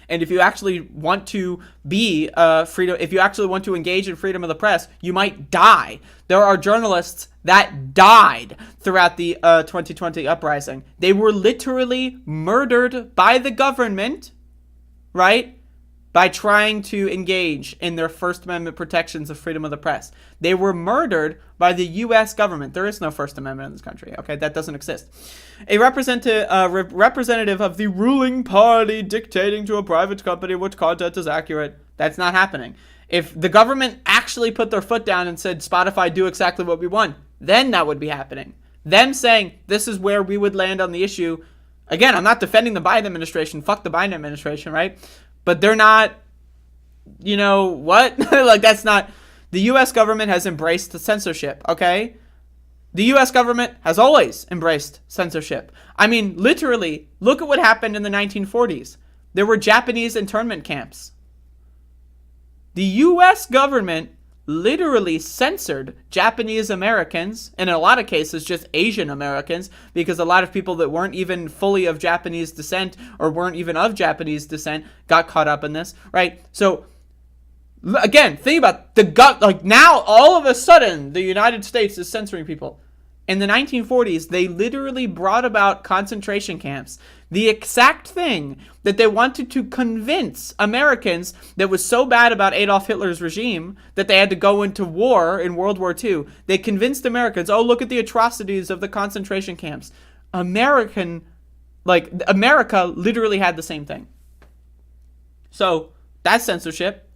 And if you actually want to be if you actually want to engage in freedom of the press, you might die. There are journalists that died throughout the 2020 uprising. They were literally murdered by the government, right? By trying to engage in their First Amendment protections of freedom of the press. They were murdered by the U.S. government. There is no First Amendment in this country, okay? That doesn't exist. A representative of the ruling party dictating to a private company which content is accurate. That's not happening. If the government actually put their foot down and said, Spotify, do exactly what we want, then that would be happening. Them saying, this is where we would land on the issue. Again, I'm not defending the Biden administration. Fuck the Biden administration, right? But they're not, what? Like, that's not, the U.S. government has embraced the censorship, okay? The U.S. government has always embraced censorship. I mean, literally, look at what happened in the 1940s. There were Japanese internment camps. The U.S. government literally censored Japanese Americans, and in a lot of cases just Asian Americans, because a lot of people that weren't even fully of Japanese descent or weren't even of Japanese descent got caught up in this, right? So again, think about now all of a sudden the United States is censoring people. In the 1940s, they literally brought about concentration camps. The exact thing that they wanted to convince Americans that was so bad about Adolf Hitler's regime that they had to go into war in World War II. They convinced Americans, oh, look at the atrocities of the concentration camps. America literally had the same thing. So that's censorship.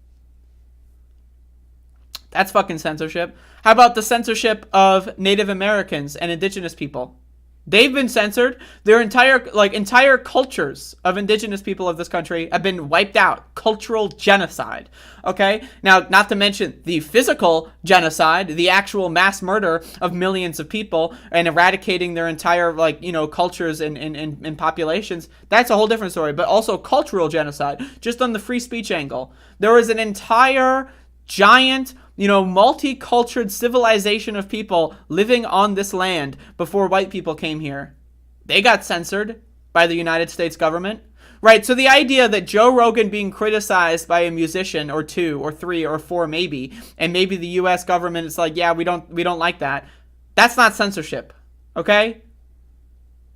That's fucking censorship. How about the censorship of Native Americans and indigenous people? They've been censored. Their entire cultures of indigenous people of this country have been wiped out. Cultural genocide. Okay? Now, not to mention the physical genocide, the actual mass murder of millions of people and eradicating their entire, cultures and populations. That's a whole different story. But also cultural genocide, just on the free speech angle. There was an entire giant, multicultural civilization of people living on this land before white people came here. They got censored by the United States government. right? So the idea that Joe Rogan being criticized by a musician or 2 or 3 or 4 maybe, and maybe the U.S. government is like, yeah, we don't like that. That's not censorship, okay?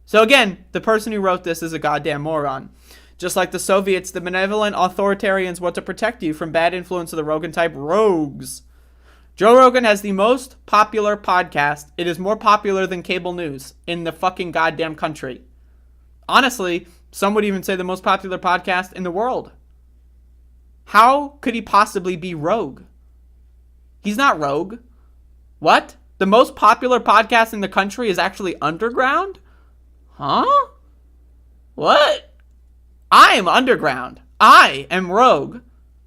So again, the person who wrote this is a goddamn moron. Just like the Soviets, the benevolent authoritarians want to protect you from bad influence of the Rogan-type rogues. Joe Rogan has the most popular podcast. It is more popular than cable news in the fucking goddamn country. Honestly, some would even say the most popular podcast in the world. How could he possibly be rogue? He's not rogue. What? The most popular podcast in the country is actually underground? Huh? What? I am underground. I am rogue.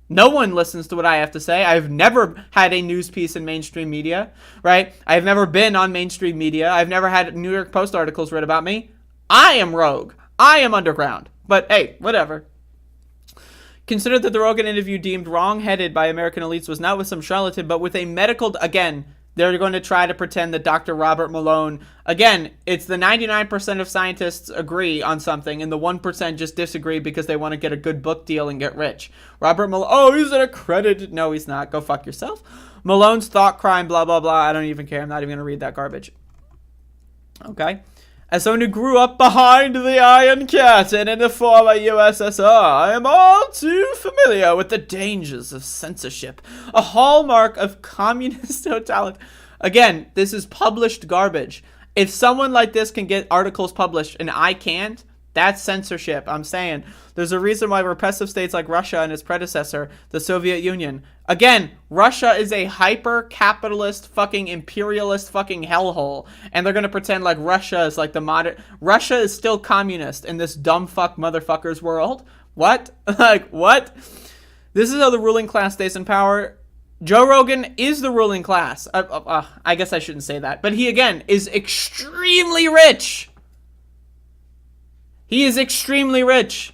No one listens to what I have to say. I've never had a news piece in mainstream media, right? I've never been on mainstream media. I've never had New York Post articles read about me. I am rogue. I am underground. But hey, whatever. Consider that the Rogan interview deemed wrong-headed by American elites was not with some charlatan, but with a medical... Again, they're going to try to pretend that Dr. Robert Malone... Again, it's the 99% of scientists agree on something, and the 1% just disagree because they want to get a good book deal and get rich. Robert Malone... Oh, he's an accredited... No, he's not. Go fuck yourself. Malone's thought crime, blah, blah, blah. I don't even care. I'm not even going to read that garbage. Okay? As someone who grew up behind the Iron Curtain in the former USSR, I am all too familiar with the dangers of censorship, a hallmark of communist totality. Again, this is published garbage. If someone like this can get articles published and I can't, that's censorship. I'm saying there's a reason why repressive states like Russia and its predecessor, the Soviet Union. Again, Russia is a hyper-capitalist, fucking imperialist fucking hellhole. And they're going to pretend like Russia is like the modern... Russia is still communist in this dumb fuck motherfucker's world. What? Like, what? This is how the ruling class stays in power. Joe Rogan is the ruling class. I guess I shouldn't say that. But he, again, is extremely rich. He is extremely rich.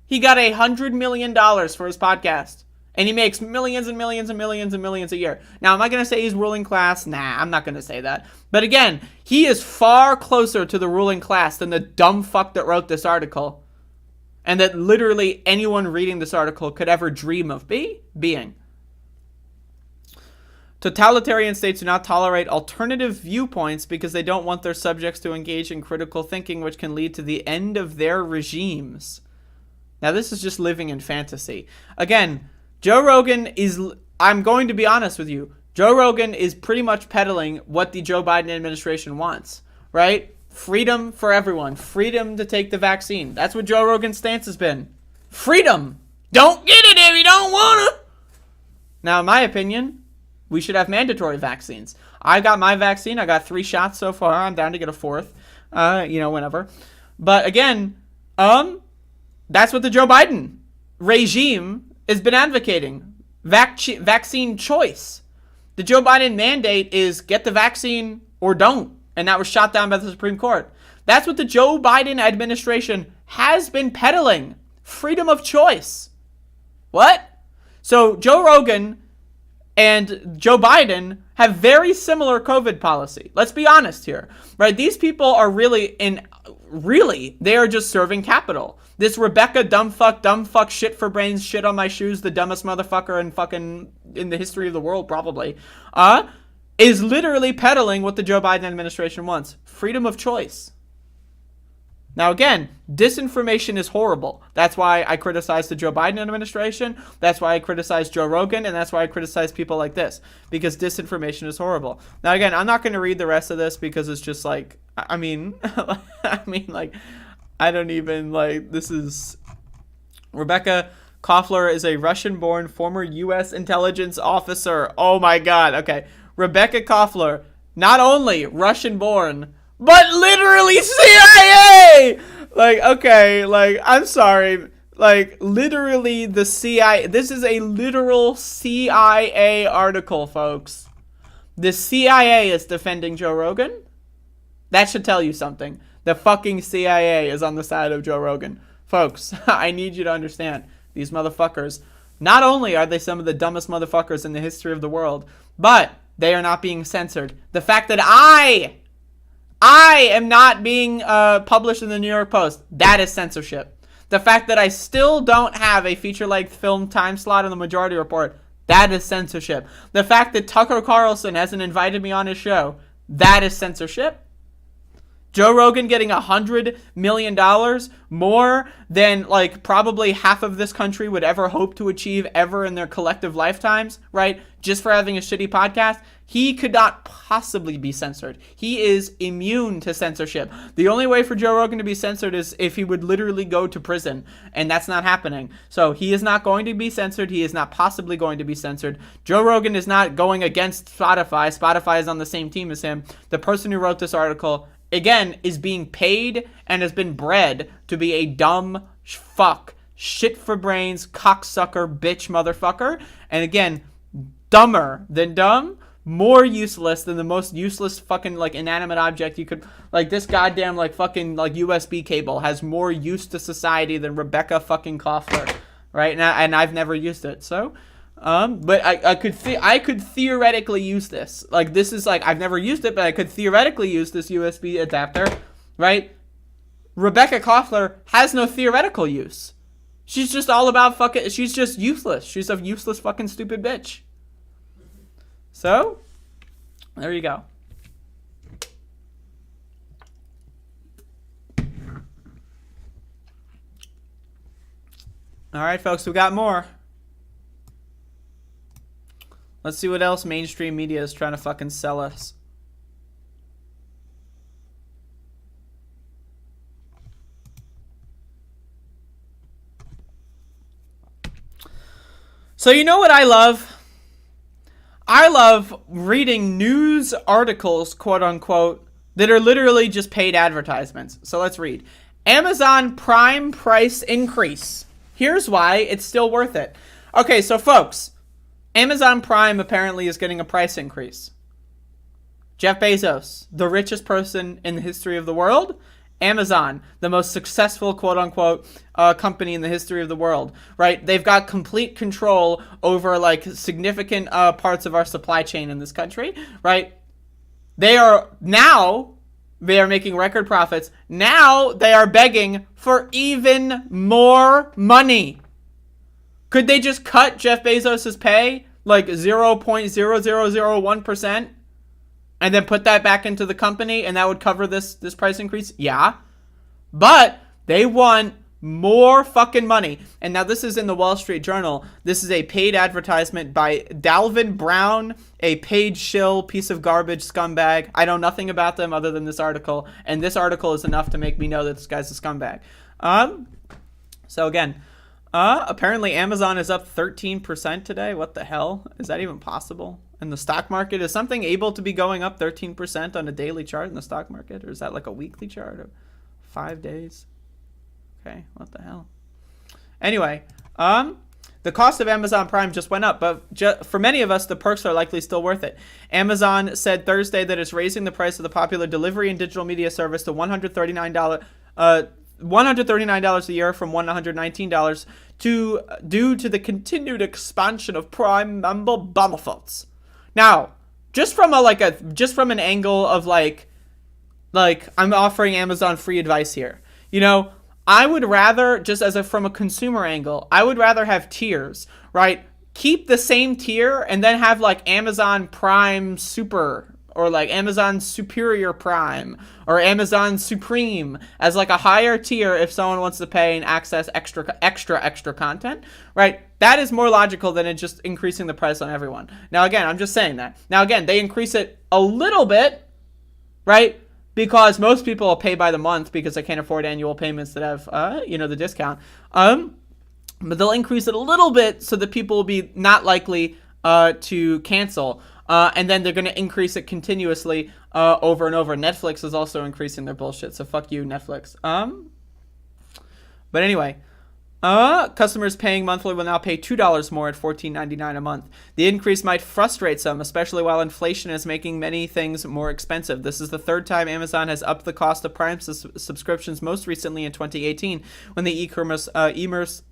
He got $100 million for his podcast. And he makes millions and millions and millions and millions a year. Now, am I going to say he's ruling class? Nah, I'm not going to say that. But again, he is far closer to the ruling class than the dumb fuck that wrote this article. And that literally anyone reading this article could ever dream of being. Totalitarian states do not tolerate alternative viewpoints because they don't want their subjects to engage in critical thinking, which can lead to the end of their regimes. Now, this is just living in fantasy. Again, Joe Rogan is... I'm going to be honest with you. Joe Rogan is pretty much peddling what the Joe Biden administration wants, right? Freedom for everyone. Freedom to take the vaccine. That's what Joe Rogan's stance has been. Freedom. Don't get it if you don't want to. Now, in my opinion... we should have mandatory vaccines. I got my vaccine. I got 3 shots so far. I'm down to get a 4th. Whenever. But again, that's what the Joe Biden regime has been advocating. Vaccine choice. The Joe Biden mandate is get the vaccine or don't. And that was shot down by the Supreme Court. That's what the Joe Biden administration has been peddling. Freedom of choice. What? So Joe Rogan... and Joe Biden have very similar COVID policy. Let's be honest here, right? These people are really, they are just serving capital. This Rebecca dumb fuck, shit for brains, shit on my shoes, the dumbest motherfucker in the history of the world probably, is literally peddling what the Joe Biden administration wants. Freedom of choice. Now again, disinformation is horrible. That's why I criticize the Joe Biden administration. That's why I criticize Joe Rogan. And that's why I criticize people like this. Because disinformation is horrible. Now again, I'm not going to read the rest of this because it's just like, I don't even this is... Rebecca Koffler is a Russian-born former U.S. intelligence officer. Oh my God. Okay. Rebecca Koffler, not only Russian-born, but literally CIA! I'm sorry. Literally the CIA. This is a literal CIA article, folks. The CIA is defending Joe Rogan? That should tell you something. The fucking CIA is on the side of Joe Rogan. Folks, I need you to understand. These motherfuckers, not only are they some of the dumbest motherfuckers in the history of the world, but they are not being censored. The fact that I am not being published in the New York Post, that is censorship. The fact that I still don't have a feature-length film time slot in the Majority Report, that is censorship. The fact that Tucker Carlson hasn't invited me on his show, that is censorship. Joe Rogan getting $100 million more than like probably half of this country would ever hope to achieve ever in their collective lifetimes, right? Just for having a shitty podcast. He could not possibly be censored. He is immune to censorship. The only way for Joe Rogan to be censored is if he would literally go to prison, and that's not happening. So he is not going to be censored. He is not possibly going to be censored. Joe Rogan is not going against Spotify. Spotify is on the same team as him. The person who wrote this article, again, is being paid and has been bred to be a dumb fuck, shit for brains, cocksucker, bitch motherfucker. And again, dumber than dumb, more useless than the most useless fucking like inanimate object you could, like this goddamn like fucking like USB cable has more use to society than Rebecca fucking Koffler, right? Now, and I've never used it, so but I could theoretically use this. Like this is like I've never used it, but I could theoretically use this USB adapter, right? Rebecca Koffler has no theoretical use. She's just all about fucking. She's just useless. She's a useless fucking stupid bitch. So, there you go. All right, folks, we got more. Let's see what else mainstream media is trying to fucking sell us. So you know what I love? I love reading news articles, quote unquote, that are literally just paid advertisements. So let's read. Amazon Prime price increase. Here's why it's still worth it. Okay, so folks, Amazon Prime apparently is getting a price increase. Jeff Bezos, the richest person in the history of the world. Amazon, the most successful quote-unquote company in the history of the world, right? They've got complete control over like significant parts of our supply chain in this country, right? They are making record profits. Now they are begging for even more money. Could they just cut Jeff Bezos's pay like 0.0001%? And then put that back into the company, and that would cover this price increase? Yeah. But they want more fucking money. And now this is in the Wall Street Journal. This is a paid advertisement by Dalvin Brown, a paid shill piece of garbage scumbag. I know nothing about them other than this article. And this article is enough to make me know that this guy's a scumbag. So again, apparently Amazon is up 13% today. What the hell? Is that even possible? In the stock market, is something able to be going up 13% on a daily chart in the stock market? Or is that like a weekly chart of 5 days? Okay, what the hell? Anyway, the cost of Amazon Prime just went up, but for many of us, the perks are likely still worth it. Amazon said Thursday that it's raising the price of the popular delivery and digital media service to $139 a year from $119 due to the continued expansion of Prime member benefits. Now, just from an angle of like I'm offering Amazon free advice here. You know, I would rather, from a consumer angle, I would rather have tiers, right? Keep the same tier and then have like Amazon Prime Super or like Amazon Superior Prime or Amazon Supreme as like a higher tier if someone wants to pay and access extra content, right? That is more logical than it just increasing the price on everyone. Now, again, I'm just saying that. Now, again, they increase it a little bit, right? Because most people will pay by the month because they can't afford annual payments that have, the discount. But they'll increase it a little bit so that people will be not likely to cancel. And then they're going to increase it continuously over and over. Netflix is also increasing their bullshit, so fuck you, Netflix. But anyway, customers paying monthly will now pay $2 more at $14.99 a month. The increase might frustrate some, especially while inflation is making many things more expensive. This is the third time Amazon has upped the cost of Prime subscriptions, most recently in 2018, when the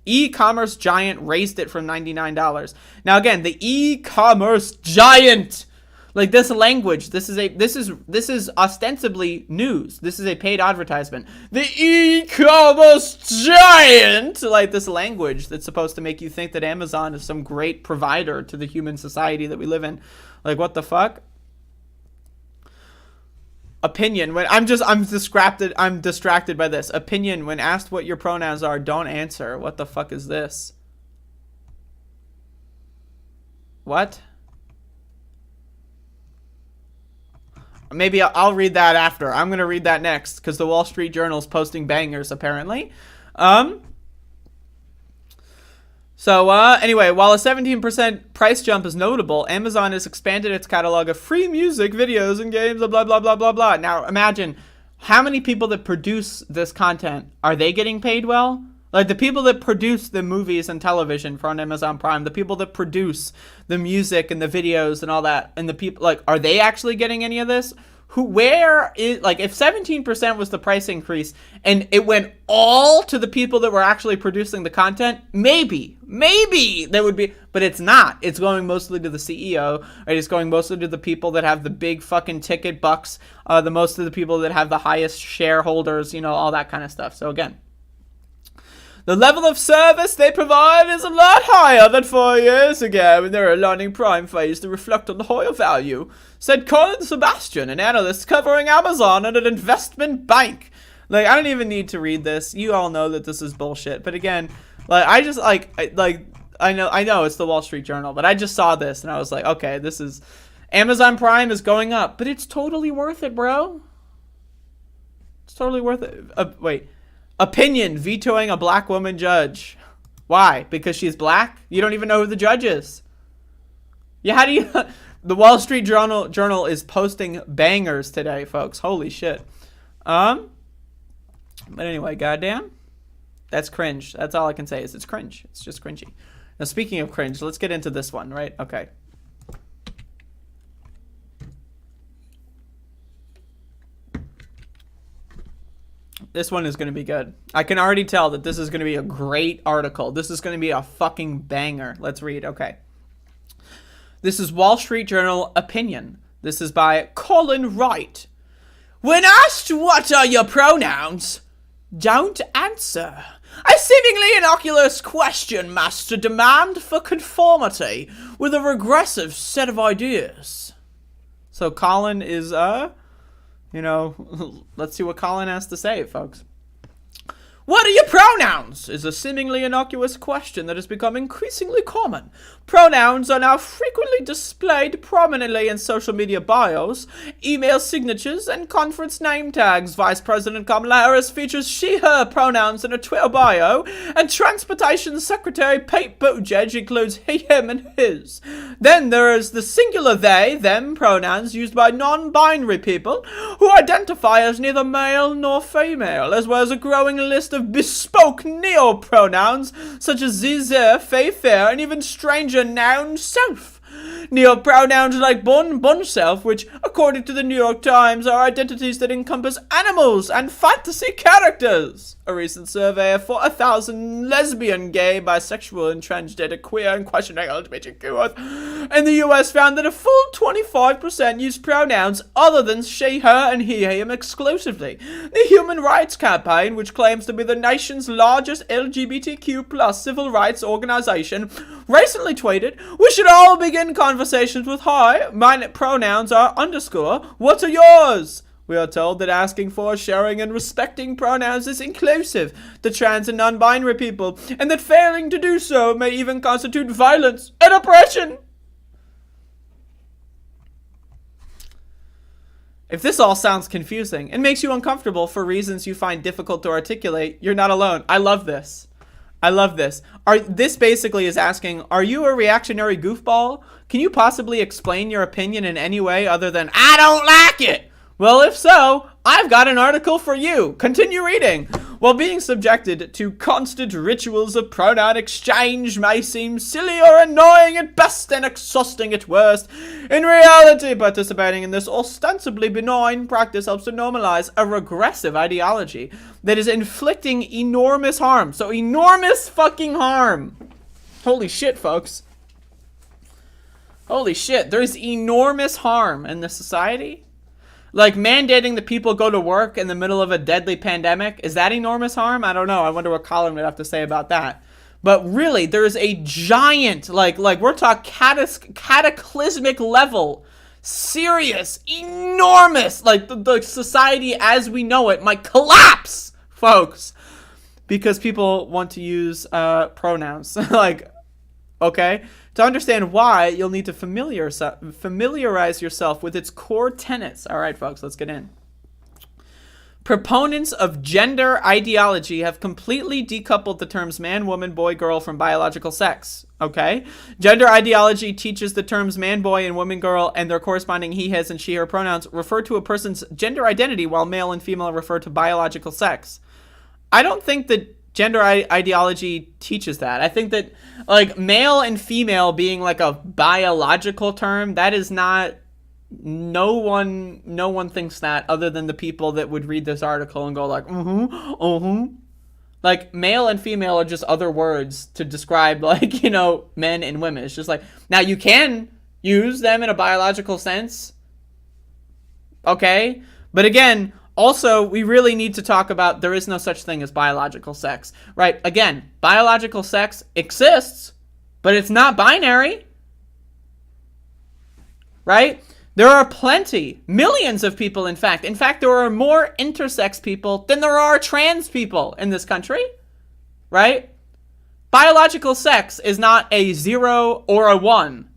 e-commerce giant raised it from $99. Now again, the e-commerce giant! Like this language, this is ostensibly news. This is a paid advertisement. The e-commerce giant, like this language that's supposed to make you think that Amazon is some great provider to the human society that we live in. Like what the fuck? Opinion, when I'm distracted by this. Opinion, when asked what your pronouns are, don't answer. What the fuck is this? What? Maybe I'll read that after. I'm going to read that next because the Wall Street Journal is posting bangers, apparently. Anyway, while a 17% price jump is notable, Amazon has expanded its catalog of free music, videos, and games, blah, blah, blah, blah, blah. Now, imagine how many people that produce this content, are they getting paid well? Like the people that produce the movies and television for on Amazon Prime, the people that produce the music and the videos and all that, and the people, like, are they actually getting any of this? Where is, like, if 17% was the price increase and it went all to the people that were actually producing the content, maybe there would be, but it's not. It's going mostly to the CEO, right? It's going mostly to the people that have the big fucking ticket bucks, most of the people that have the highest shareholders, all that kind of stuff. So again, the level of service they provide is a lot higher than 4 years ago, and they're aligning Prime phase to reflect on the higher value, said Colin Sebastian, an analyst covering Amazon at an investment bank. Like, I don't even need to read this. You all know that this is bullshit. But again, like, I just, I know it's the Wall Street Journal, but I just saw this, and I was like, okay, this is, Amazon Prime is going up, but it's totally worth it, bro. It's totally worth it. Wait. Opinion, vetoing a black woman judge. Why? Because she's black? You don't even know who the judge is. Yeah, how do you... The Wall Street Journal is posting bangers today, folks. Holy shit. But anyway, goddamn. That's cringe. That's all I can say is it's cringe. It's just cringy. Now, speaking of cringe, let's get into this one, right? Okay. This one is going to be good. I can already tell that this is going to be a great article. This is going to be a fucking banger. Let's read. Okay. This is Wall Street Journal opinion. This is by Colin Wright. When asked what are your pronouns, don't answer. A seemingly innocuous question must demand for conformity with a regressive set of ideas. So Colin is, let's see what Colin has to say, folks. What are your pronouns? Is a seemingly innocuous question that has become increasingly common. Pronouns are now frequently displayed prominently in social media bios, email signatures, and conference name tags. Vice President Kamala Harris features she/her pronouns in her Twitter bio, and Transportation Secretary Pete Buttigieg includes he, him, and his. Then there is the singular they, them pronouns used by non-binary people who identify as neither male nor female, as well as a growing list of bespoke neo-pronouns such as ze, fey, fair, and even stranger noun self. Neo-pronouns like bun self, which, according to the New York Times, are identities that encompass animals and fantasy characters. A recent survey of 1,000 lesbian, gay, bisexual, and transgender, queer, and questioning LGBTQ in the US found that a full 25% use pronouns other than she, her, and he, him exclusively. The Human Rights Campaign, which claims to be the nation's largest LGBTQ+ civil rights organization, recently tweeted, "We should all begin conversations with hi. My pronouns are _ What are yours?" We are told that asking for, sharing, and respecting pronouns is inclusive to trans and non-binary people, and that failing to do so may even constitute violence and oppression. If this all sounds confusing and makes you uncomfortable for reasons you find difficult to articulate, you're not alone. I love this. I love this. This basically is asking, are you a reactionary goofball? Can you possibly explain your opinion in any way other than, I don't like it? Well, if so, I've got an article for you. Continue reading. While being subjected to constant rituals of pronoun exchange may seem silly or annoying at best and exhausting at worst, in reality, participating in this ostensibly benign practice helps to normalize a regressive ideology that is inflicting enormous harm. So enormous fucking harm. Holy shit, folks. Holy shit, there's enormous harm in this society. Like mandating that people go to work in the middle of a deadly pandemic, is that enormous harm? I don't know. I wonder what Colin would have to say about that. But really, there's a giant, like we're talking cataclysmic level, serious, enormous, like the society as we know it might collapse, folks, because people want to use pronouns. Like, okay? To understand why, you'll need to familiarize yourself with its core tenets. All right, folks, let's get in. Proponents of gender ideology have completely decoupled the terms man, woman, boy, girl from biological sex. Okay? Gender ideology teaches the terms man, boy, and woman, girl, and their corresponding he, his, and she, her pronouns refer to a person's gender identity, while male and female refer to biological sex. I don't think that gender ideology teaches that. I think that, like, male and female being like a biological term, that is not, no one thinks that other than the people that would read this article and go like, Like, male and female are just other words to describe, like, you know, men and women. It's just like, now you can use them in a biological sense, okay? But again, also, we really need to talk about there is no such thing as biological sex, right? Again, biological sex exists, but it's not binary, right? There are plenty, millions of people, in fact. In fact, there are more intersex people than there are trans people in this country, right? Biological sex is not a 0 or a 1,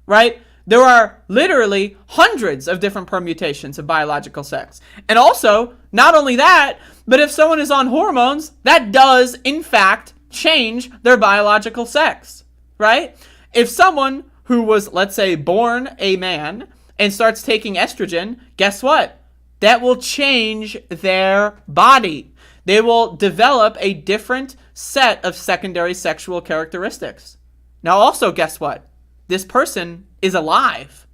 right? There are literally hundreds of different permutations of biological sex. And also, not only that, but if someone is on hormones, that does, in fact, change their biological sex, right? If someone who was, let's say, born a man and starts taking estrogen, guess what? That will change their body. They will develop a different set of secondary sexual characteristics. Now also, guess what? This person is alive.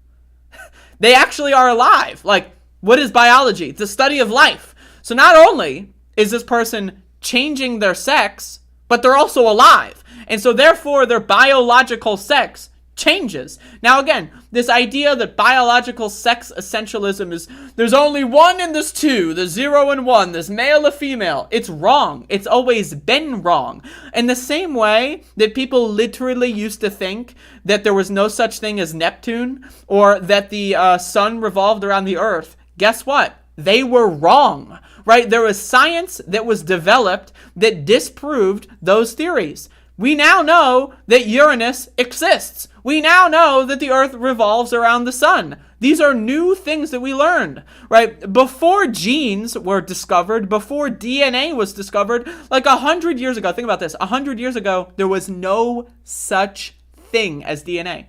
They actually are alive. Like, what is biology? It's the study of life. So not only is this person changing their sex, but they're also alive. And so therefore their biological sex changes. Now again, this idea that biological sex essentialism is there's only one and there's two, there's 0 and 1, there's male or female. It's wrong. It's always been wrong. In the same way that people literally used to think that there was no such thing as Neptune or that the sun revolved around the earth, guess what? They were wrong, right? There was science that was developed that disproved those theories. We now know that Uranus exists. We now know that the Earth revolves around the sun. These are new things that we learned, right? Before genes were discovered, before DNA was discovered, like 100 years ago, think about this, 100 years ago, there was no such thing as DNA.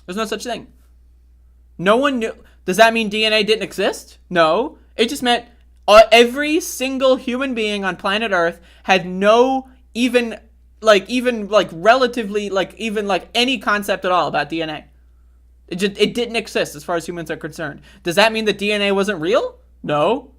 There's no such thing. No one knew. Does that mean DNA didn't exist? No. It just meant every single human being on planet Earth had no relatively any concept at all about DNA. It didn't exist as far as humans are concerned. Does that mean that DNA wasn't real? No.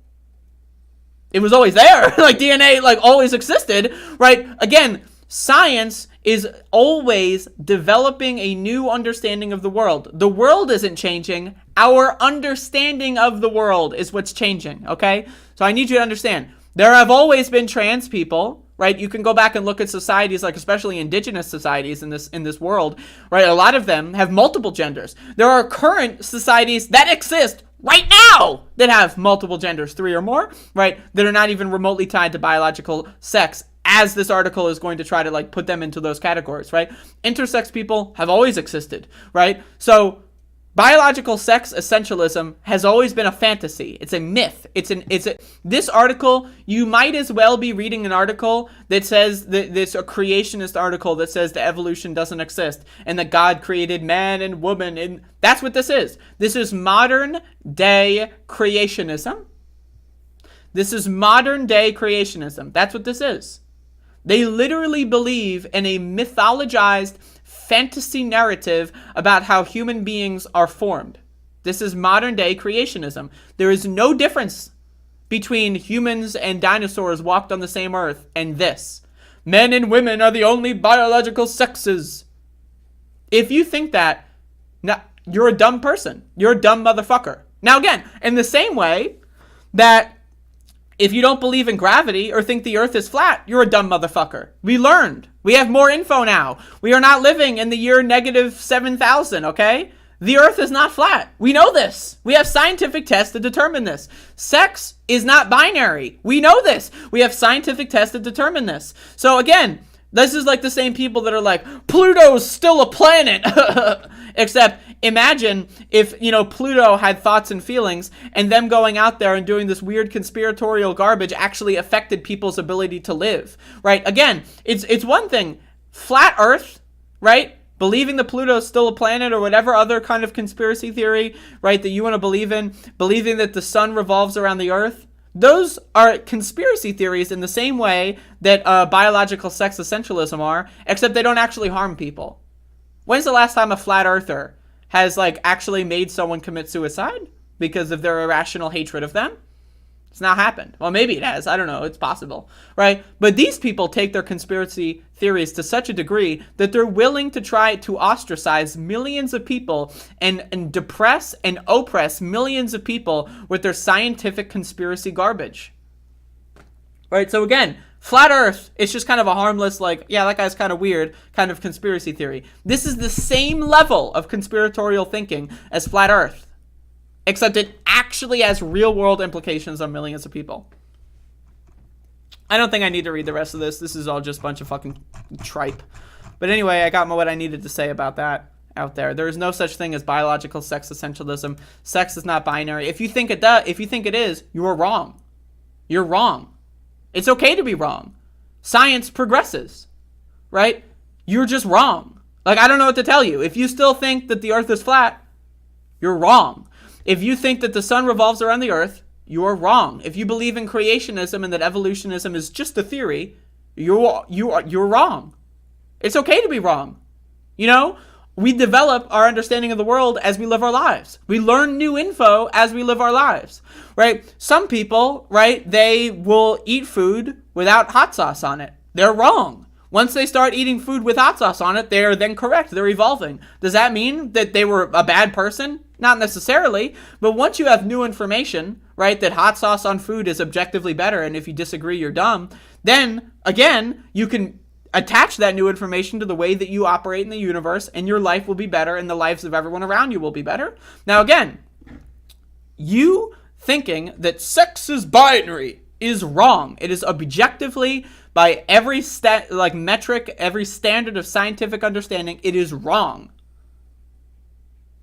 It was always there. Like DNA always existed, right? Again, science is always developing a new understanding of the world. The world isn't changing. Our understanding of the world is what's changing, okay? So I need you to understand. There have always been trans people, right? You can go back and look at societies, like especially indigenous societies in this world, right? A lot of them have multiple genders. There are current societies that exist right now that have multiple genders, 3 or more, right? That are not even remotely tied to biological sex, as this article is going to try to put them into those categories, right? Intersex people have always existed, right? So biological sex essentialism has always been a fantasy. It's a myth. This article, you might as well be reading an article that says that this a creationist article that says the evolution doesn't exist and that God created man and woman, and that's what this is. This is modern day creationism. This is modern day creationism. That's what this is. They literally believe in a mythologized fantasy narrative about how human beings are formed. This is modern day creationism. There is no difference between humans and dinosaurs walked on the same earth and this. Men and women are the only biological sexes. If you think that, No, you're a dumb person. You're a dumb motherfucker. Now again, in the same way that if you don't believe in gravity or think the earth is flat, you're a dumb motherfucker. We learned. We have more info now. We are not living in the year -7,000, okay? The earth is not flat. We know this. We have scientific tests to determine this. Sex is not binary. We know this. We have scientific tests to determine this. So again, this is like the same people that are like, Pluto's still a planet. Except imagine if, Pluto had thoughts and feelings, and them going out there and doing this weird conspiratorial garbage actually affected people's ability to live, right? Again, it's one thing. Flat Earth, right? Believing that Pluto's still a planet or whatever other kind of conspiracy theory, right, that you want to believe in, believing that the sun revolves around the earth, those are conspiracy theories in the same way that biological sex essentialism are, except they don't actually harm people. When's the last time a flat earther has, actually made someone commit suicide because of their irrational hatred of them? It's not happened. Well, maybe it has. I don't know. It's possible, right? But these people take their conspiracy theories to such a degree that they're willing to try to ostracize millions of people and depress and oppress millions of people with their scientific conspiracy garbage. Right? So again, flat Earth, it's just kind of a harmless, yeah, that guy's kind of weird kind of conspiracy theory. This is the same level of conspiratorial thinking as flat Earth, except it actually has real-world implications on millions of people. I don't think I need to read the rest of this. This is all just a bunch of fucking tripe. But anyway, I got what I needed to say about that out there. There is no such thing as biological sex essentialism. Sex is not binary. If you think it is, you are wrong. You're wrong. It's okay to be wrong. Science progresses, right? You're just wrong. I don't know what to tell you. If you still think that the earth is flat, you're wrong. If you think that the sun revolves around the earth, you are wrong. If you believe in creationism and that evolutionism is just a theory, you're wrong. It's okay to be wrong. We develop our understanding of the world as we live our lives. We learn new info as we live our lives, right? Some people, right, they will eat food without hot sauce on it. They're wrong. Once they start eating food with hot sauce on it, they are then correct. They're evolving. Does that mean that they were a bad person? Not necessarily. But once you have new information, right, that hot sauce on food is objectively better, and if you disagree, you're dumb, then, again, you can attach that new information to the way that you operate in the universe, and your life will be better, and the lives of everyone around you will be better. Now, again, you thinking that sex is binary is wrong. It is objectively, by every metric, every standard of scientific understanding, it is wrong.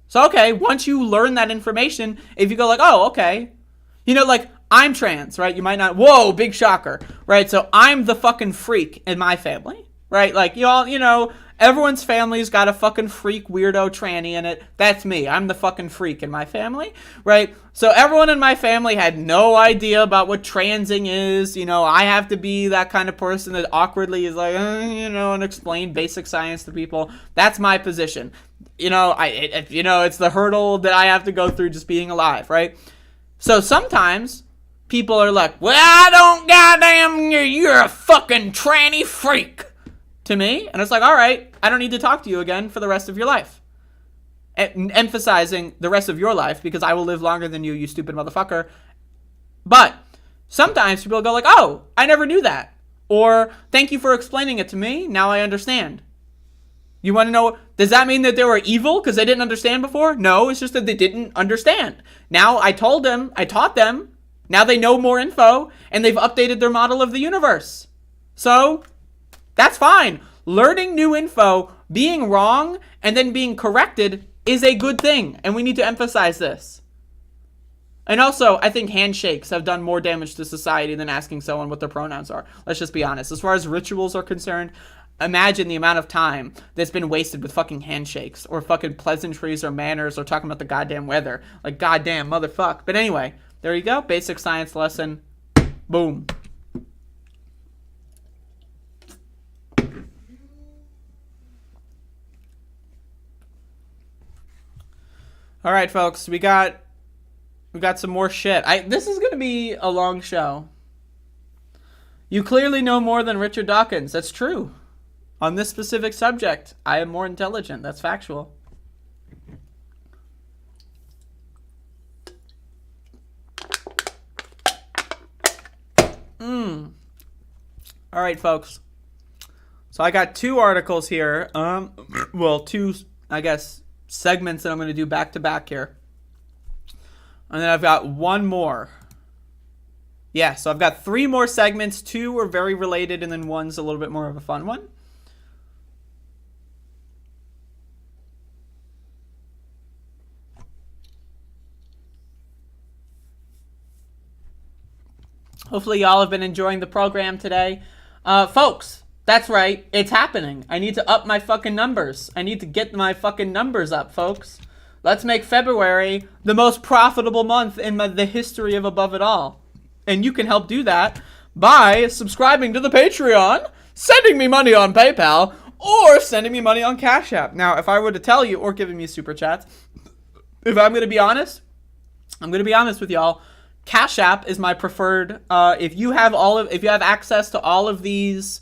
So, okay, once you learn that information, if you go oh, okay, I'm trans, right? You might not, whoa, big shocker, right? So I'm the fucking freak in my family, right? Y'all, everyone's family's got a fucking freak weirdo tranny in it. That's me. I'm the fucking freak in my family, right? So everyone in my family had no idea about what transing is. I have to be that kind of person that awkwardly is and explain basic science to people. That's my position. It's the hurdle that I have to go through just being alive, right? So sometimes people are like, well, I don't goddamn, you're a fucking tranny freak to me. And it's all right, I don't need to talk to you again for the rest of your life. Emphasizing the rest of your life because I will live longer than you stupid motherfucker. But sometimes people go oh, I never knew that. Or, thank you for explaining it to me, now I understand. You want to know, does that mean that they were evil because they didn't understand before? No, it's just that they didn't understand. Now I taught them, now they know more info, and they've updated their model of the universe. So, that's fine. Learning new info, being wrong, and then being corrected is a good thing, and we need to emphasize this. And also, I think handshakes have done more damage to society than asking someone what their pronouns are. Let's just be honest. As far as rituals are concerned, imagine the amount of time that's been wasted with fucking handshakes or fucking pleasantries or manners or talking about the goddamn weather. Goddamn motherfuck. But anyway, there you go. Basic science lesson. Boom. All right, folks. We got some more shit. This is going to be a long show. You clearly know more than Richard Dawkins. That's true. On this specific subject, I am more intelligent. That's factual. All right, folks. So I got 2 articles here. Well, 2, I guess, segments that I'm going to do back to back here. And then I've got 1 more. Yeah, so I've got 3 more segments. 2 are very related, and then 1's a little bit more of a fun one. Hopefully y'all have been enjoying the program today. Folks, that's right. It's happening. I need to up my fucking numbers. I need to get my fucking numbers up, folks. Let's make February the most profitable month in the history of Above It All. And you can help do that by subscribing to the Patreon, sending me money on PayPal, or sending me money on Cash App. Now, if I were to tell you, or giving me super chats, if I'm going to be honest, with y'all. Cash App is my preferred. If you have access to all of these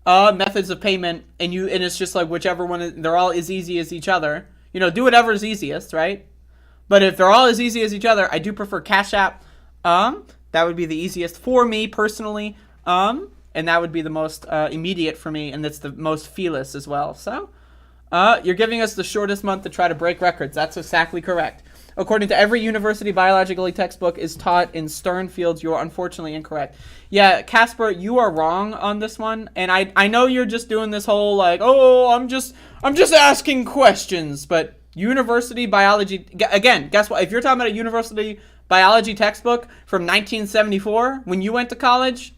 methods of payment, and it's just like whichever one, they're all as easy as each other. Do whatever is easiest, right? But if they're all as easy as each other, I do prefer Cash App. That would be the easiest for me personally. And that would be the most immediate for me, and that's the most feeless as well. So, you're giving us the shortest month to try to break records. That's exactly correct. According to every university biologically textbook is taught in STEM fields, you are unfortunately incorrect. Yeah, Casper, you are wrong on this one. And I know you're just doing this whole like, oh, I'm just asking questions. But university biology, again, guess what? If you're talking about a university biology textbook from 1974 when you went to college,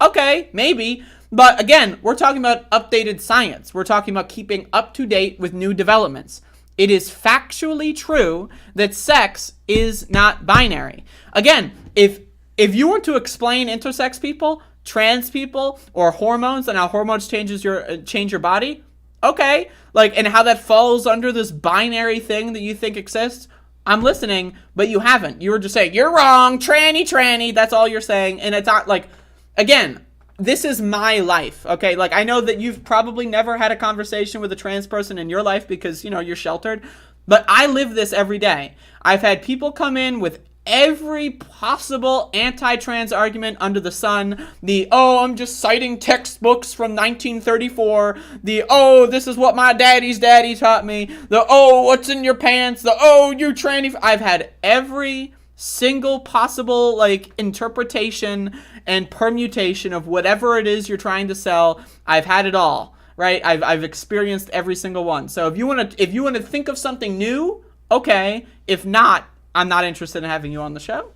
okay, maybe. But again, we're talking about updated science. We're talking about keeping up to date with new developments. It is factually true that sex is not binary. Again, if you were to explain intersex people, trans people, or hormones and how hormones change your body, okay, like, and how that falls under this binary thing that you think exists, I'm listening, but you haven't. You were just saying, you're wrong, tranny, that's all you're saying. And it's not like, again, this is my life, okay? Like, I know that you've probably never had a conversation with a trans person in your life because, you're sheltered. But I live this every day. I've had people come in with every possible anti-trans argument under the sun. I'm just citing textbooks from 1934. This is what my daddy's daddy taught me. What's in your pants? You tranny. I've had every single possible interpretation and permutation of whatever it is you're trying to sell. I've had it all, right? I've experienced every single one. So if you want to think of something new, okay. If not, I'm not interested in having you on the show.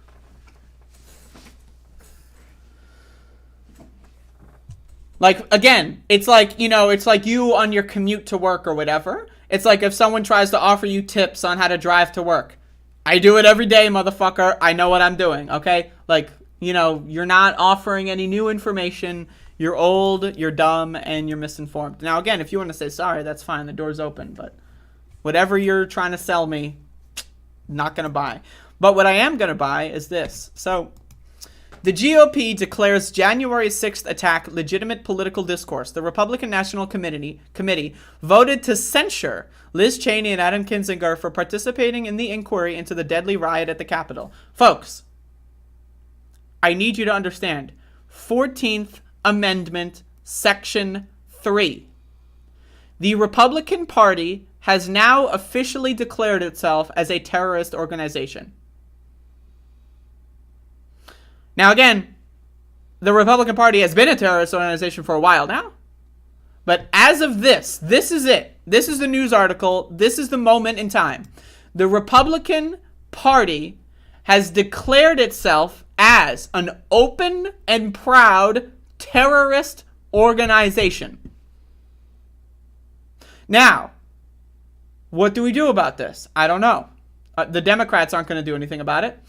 Like, again, it's like you on your commute to work or whatever. It's like if someone tries to offer you tips on how to drive to work. I do it every day, motherfucker. I know what I'm doing, okay? Like, you're not offering any new information. You're old, you're dumb, and you're misinformed. Now, again, if you want to say sorry, that's fine. The door's open. But whatever you're trying to sell me, not going to buy. But what I am going to buy is this. So, the GOP declares January 6th attack legitimate political discourse. The Republican National Committee voted to censure Liz Cheney and Adam Kinzinger for participating in the inquiry into the deadly riot at the Capitol. Folks, I need you to understand. 14th Amendment, Section 3. The Republican Party has now officially declared itself as a terrorist organization. Now, again, the Republican Party has been a terrorist organization for a while now. But as of this is it. This is the news article. This is the moment in time. The Republican Party has declared itself as an open and proud terrorist organization. Now, what do we do about this? I don't know. The Democrats aren't going to do anything about it.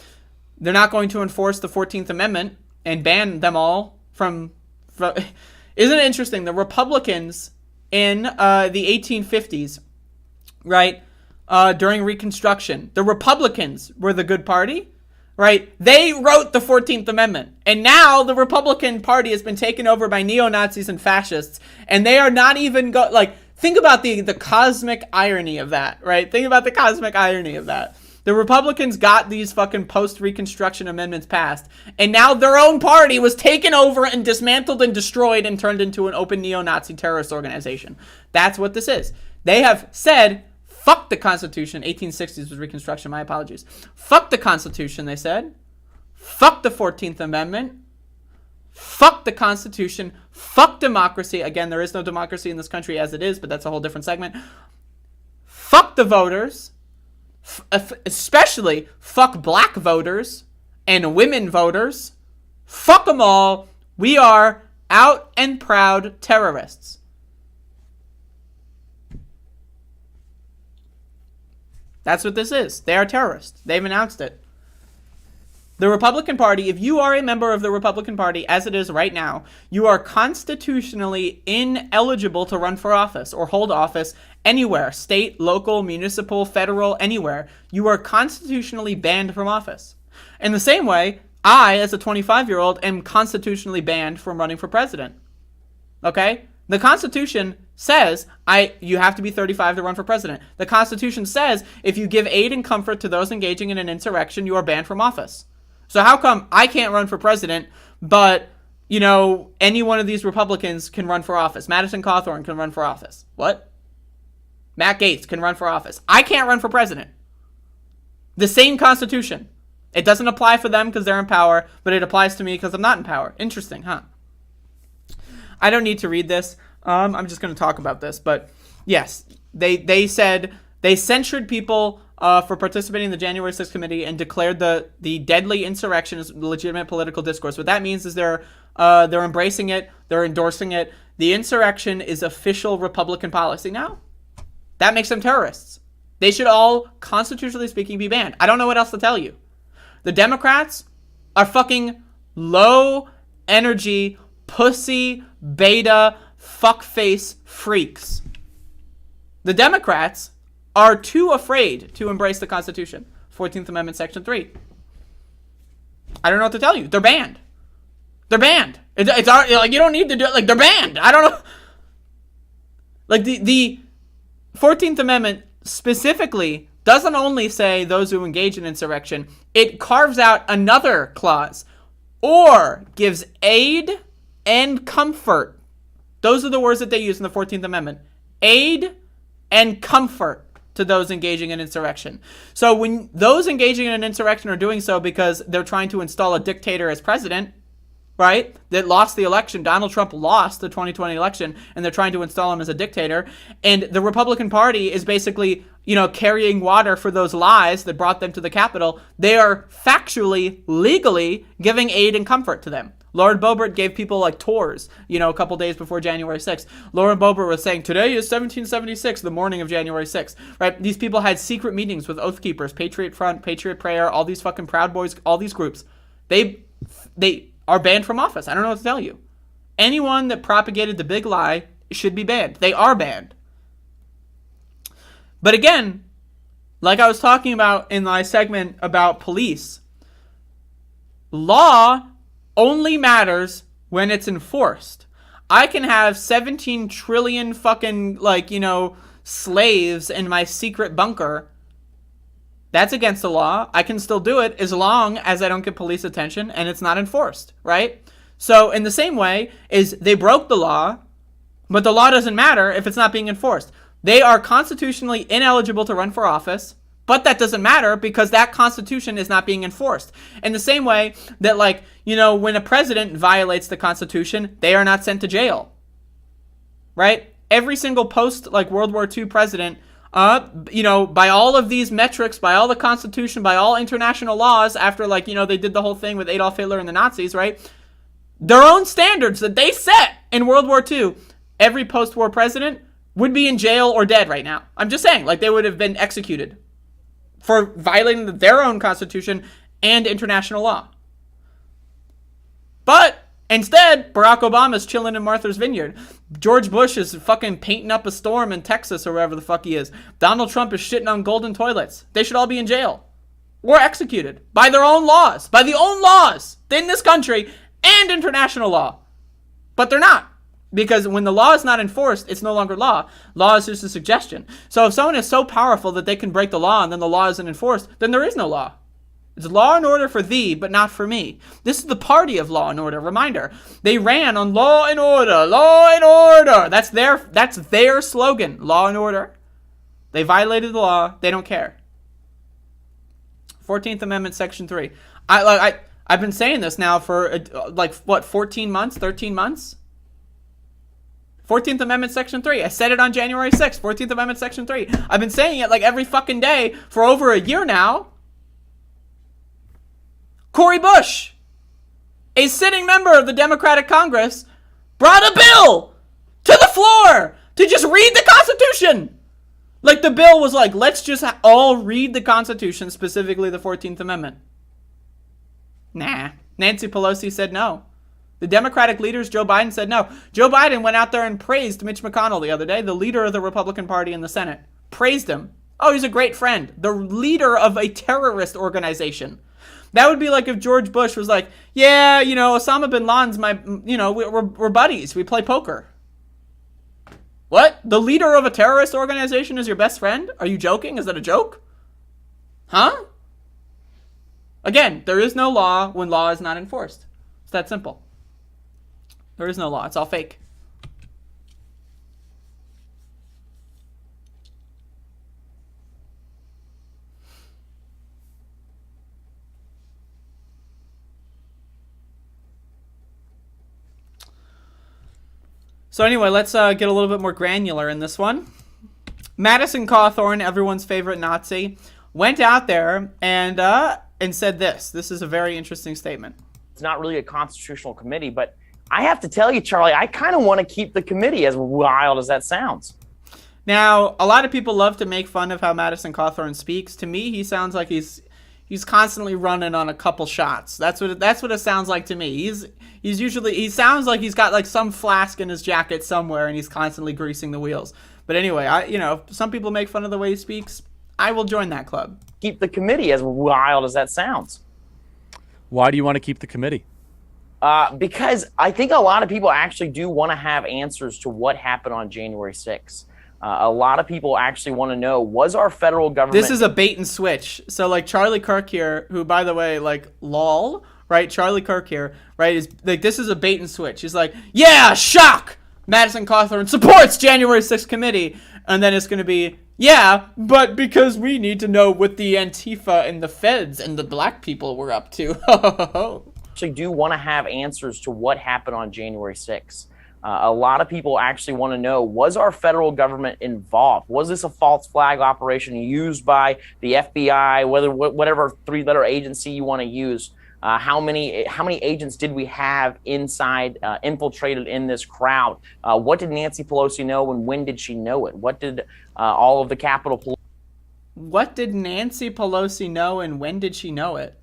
They're not going to enforce the 14th Amendment and ban them all from Isn't it interesting? The Republicans in the 1850s, right, during Reconstruction, the Republicans were the good party, right? They wrote the 14th Amendment. And now the Republican Party has been taken over by neo-Nazis and fascists. And they are not even, think about the cosmic irony of that, right? Think about the cosmic irony of that. The Republicans got these fucking post-Reconstruction amendments passed, and now their own party was taken over and dismantled and destroyed and turned into an open neo-Nazi terrorist organization. That's what this is. They have said, fuck the Constitution. 1860s was Reconstruction, my apologies. Fuck the Constitution, they said. Fuck the 14th Amendment. Fuck the Constitution. Fuck democracy. Again, there is no democracy in this country as it is, but that's a whole different segment. Fuck the voters. Especially fuck black voters and women voters. Fuck them all. We are out and proud terrorists. That's what this is. They are terrorists. They've announced it. The Republican Party, if you are a member of the Republican Party, as it is right now, you are constitutionally ineligible to run for office or hold office anywhere, state, local, municipal, federal, anywhere. You are constitutionally banned from office. In the same way, I, as a 25-year-old, am constitutionally banned from running for president. Okay? The Constitution says you have to be 35 to run for president. The Constitution says if you give aid and comfort to those engaging in an insurrection, you are banned from office. So how come I can't run for president, but, you know, any one of these Republicans can run for office? Madison Cawthorn can run for office. What? Matt Gaetz can run for office. I can't run for president. The same Constitution. It doesn't apply for them because they're in power, but it applies to me because I'm not in power. Interesting, huh? I don't need to read this. I'm just going to talk about this. But yes, they said they censured people for participating in the January 6th committee and declared the deadly insurrection as legitimate political discourse. What that means is they're embracing it. They're endorsing it. The insurrection is official Republican policy now. That makes them terrorists. They should all, constitutionally speaking, be banned. I don't know what else to tell you. The Democrats are fucking low energy, pussy, beta, fuckface freaks. The Democrats are too afraid to embrace the Constitution. 14th Amendment, Section 3. I don't know what to tell you. They're banned. They're banned. It's like, you don't need to do it. Like, they're banned. I don't know. Like, the 14th Amendment specifically doesn't only say those who engage in insurrection. It carves out another clause. Or gives aid and comfort. Those are the words that they use in the 14th Amendment. Aid and comfort to those engaging in insurrection. So when those engaging in an insurrection are doing so because they're trying to install a dictator as president, right, that lost the election, Donald Trump lost the 2020 election, and they're trying to install him as a dictator, and the Republican Party is basically, carrying water for those lies that brought them to the Capitol, they are factually, legally giving aid and comfort to them. Lauren Boebert gave people like tours, a couple days before January 6th. Lauren Boebert was saying, today is 1776, the morning of January 6th, right? These people had secret meetings with Oath Keepers, Patriot Front, Patriot Prayer, all these fucking Proud Boys, all these groups. They are banned from office. I don't know what to tell you. Anyone that propagated the big lie should be banned. They are banned. But again, like I was talking about in my segment about police, law only matters when it's enforced. I can have 17 trillion fucking, slaves in my secret bunker. That's against the law. I can still do it as long as I don't get police attention and it's not enforced, right? So in the same way is they broke the law, but the law doesn't matter if it's not being enforced. They are constitutionally ineligible to run for office, but that doesn't matter because that Constitution is not being enforced. In the same way that, when a president violates the Constitution, they are not sent to jail, right? Every single post-World War II president, by all of these metrics, by all the Constitution, by all international laws, after, they did the whole thing with Adolf Hitler and the Nazis, right? Their own standards that they set in World War II, every post-war president would be in jail or dead right now. I'm just saying, they would have been executed for violating their own Constitution and international law. But instead, Barack Obama's chilling in Martha's Vineyard. George Bush is fucking painting up a storm in Texas or wherever the fuck he is. Donald Trump is shitting on golden toilets. They should all be in jail or executed by their own laws, by the own laws in this country and international law. But they're not, Because when the law is not enforced, it's no longer law. Law is just a suggestion. So if someone is so powerful that they can break the law and then the law isn't enforced, then there is no law. It's law and order for thee, but not for me. This is the party of law and order. Reminder, they ran on law and order, law and order. That's their slogan, law and order. They violated the law. They don't care. 14th Amendment, Section 3. I've been saying this now for 14 months, 13 months? 14th Amendment, Section 3. I said it on January 6th, 14th Amendment, Section 3. I've been saying it like every fucking day for over a year now. Cori Bush, a sitting member of the Democratic Congress, brought a bill to the floor to just read the Constitution. Like the bill was like, let's just all read the Constitution, specifically the 14th Amendment. Nah. Nancy Pelosi said no. The Democratic leaders, Joe Biden, said no. Joe Biden went out there and praised Mitch McConnell the other day, the leader of the Republican Party in the Senate. Praised him. Oh, he's a great friend. The leader of a terrorist organization. That would be like if George Bush was like, yeah, Osama bin Laden's my, we're buddies. We play poker. What? The leader of a terrorist organization is your best friend? Are you joking? Is that a joke? Huh? Again, there is no law when law is not enforced. It's that simple. There is no law. It's all fake. So anyway, let's get a little bit more granular in this one. Madison Cawthorn, everyone's favorite Nazi, went out there and said this. This is a very interesting statement. It's not really a constitutional committee, but I have to tell you, Charlie, I kind of want to keep the committee, as wild as that sounds. Now, a lot of people love to make fun of how Madison Cawthorn speaks. To me, he sounds like he's constantly running on a couple shots. That's what it sounds like to me. He sounds like he's got like some flask in his jacket somewhere and he's constantly greasing the wheels. But anyway, some people make fun of the way he speaks. I will join that club. Keep the committee, as wild as that sounds. Why do you want to keep the committee? Because I think a lot of people actually do want to have answers to what happened on January 6th. A lot of people actually want to know, was our federal government... This is a bait and switch. So, like, Charlie Kirk here, who, by the way, like, lol, right? Charlie Kirk here, right, is like, this is a bait and switch. He's like, yeah, shock! Madison Cawthorn supports January 6th committee. And then it's going to be, yeah, but because we need to know what the Antifa and the feds and the black people were up to. Actually do want to have answers to what happened on January 6th. A lot of people actually want to know, was our federal government involved? Was this a false flag operation used by the FBI, whatever three-letter agency you want to use? How many agents did we have inside, infiltrated in this crowd? What did Nancy Pelosi know and when did she know it? What did all of the Capitol Police... What did Nancy Pelosi know and when did she know it?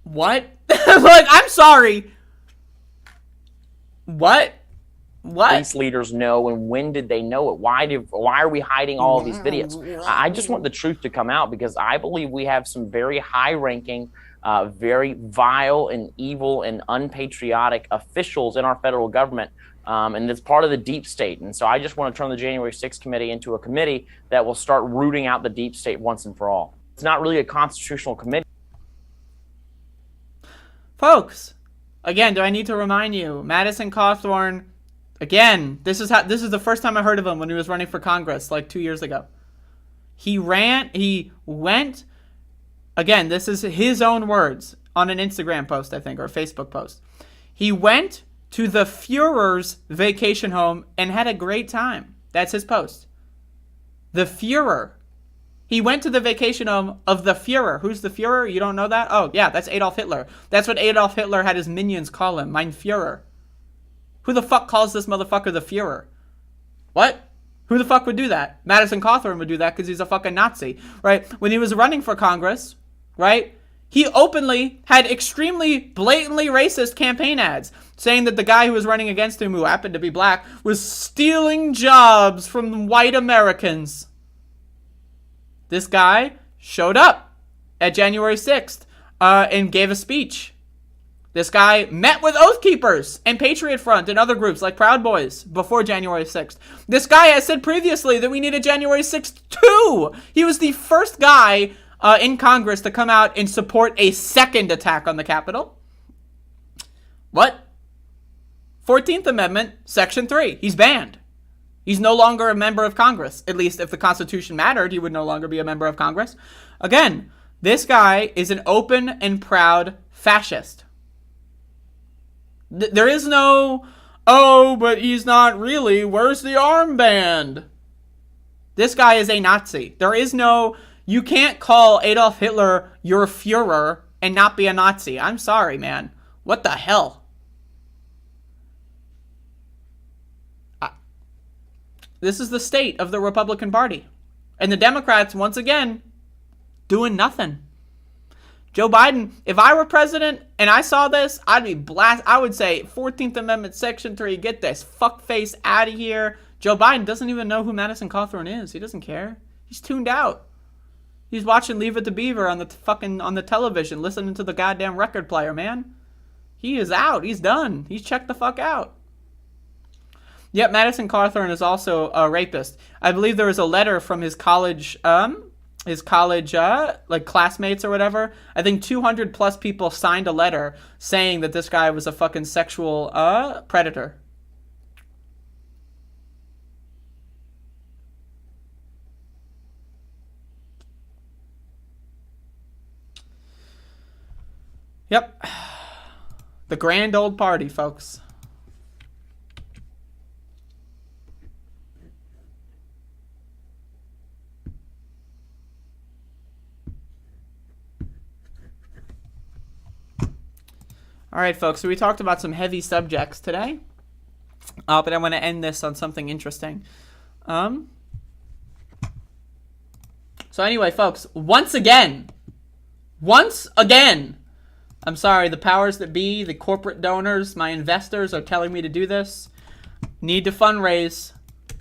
What? Like, I'm sorry. What? Police leaders know and when did they know it? Why are we hiding all of these videos? I just want the truth to come out because I believe we have some very high-ranking, very vile and evil and unpatriotic officials in our federal government, and it's part of the deep state. And so I just want to turn the January 6th committee into a committee that will start rooting out the deep state once and for all. It's not really a constitutional committee. Folks, again, do I need to remind you, Madison Cawthorn, again, this is the first time I heard of him when he was running for Congress like 2 years ago. He went, again, this is his own words on an Instagram post, I think, or a Facebook post. He went to the Fuhrer's vacation home and had a great time. That's his post. The Fuhrer. He went to the vacation home of the Fuhrer. Who's the Fuhrer? You don't know that? Oh, yeah, that's Adolf Hitler. That's what Adolf Hitler had his minions call him, Mein Fuhrer. Who the fuck calls this motherfucker the Fuhrer? What? Who the fuck would do that? Madison Cawthorn would do that because he's a fucking Nazi, right? When he was running for Congress, right, he openly had extremely blatantly racist campaign ads saying that the guy who was running against him, who happened to be black, was stealing jobs from white Americans. This guy showed up at January 6th and gave a speech. This guy met with Oath Keepers and Patriot Front and other groups like Proud Boys before January 6th. This guy has said previously that we need a January 6th too. He was the first guy in Congress to come out and support a second attack on the Capitol. What? 14th Amendment, Section 3. He's banned. He's no longer a member of Congress. At least if the Constitution mattered, he would no longer be a member of Congress. Again, this guy is an open and proud fascist. There is no, oh, but he's not really. Where's the armband? This guy is a Nazi. There is no, you can't call Adolf Hitler your Führer and not be a Nazi. I'm sorry, man. What the hell? This is the state of the Republican Party. And the Democrats, once again, doing nothing. Joe Biden, if I were president and I saw this, I'd be I would say 14th Amendment, Section 3, get this fuckface out of here. Joe Biden doesn't even know who Madison Cawthorn is. He doesn't care. He's tuned out. He's watching Leave It to Beaver on the television, listening to the goddamn record player, man. He is out. He's done. He's checked the fuck out. Yep, Madison Cawthorn is also a rapist. I believe there was a letter from his college like classmates or whatever. I think 200 plus people signed a letter saying that this guy was a fucking sexual predator. Yep. The grand old party, folks. All right, folks, so we talked about some heavy subjects today, but I want to end this on something interesting. So anyway, folks, once again, I'm sorry, the powers that be, the corporate donors, my investors are telling me to do this. Need to fundraise.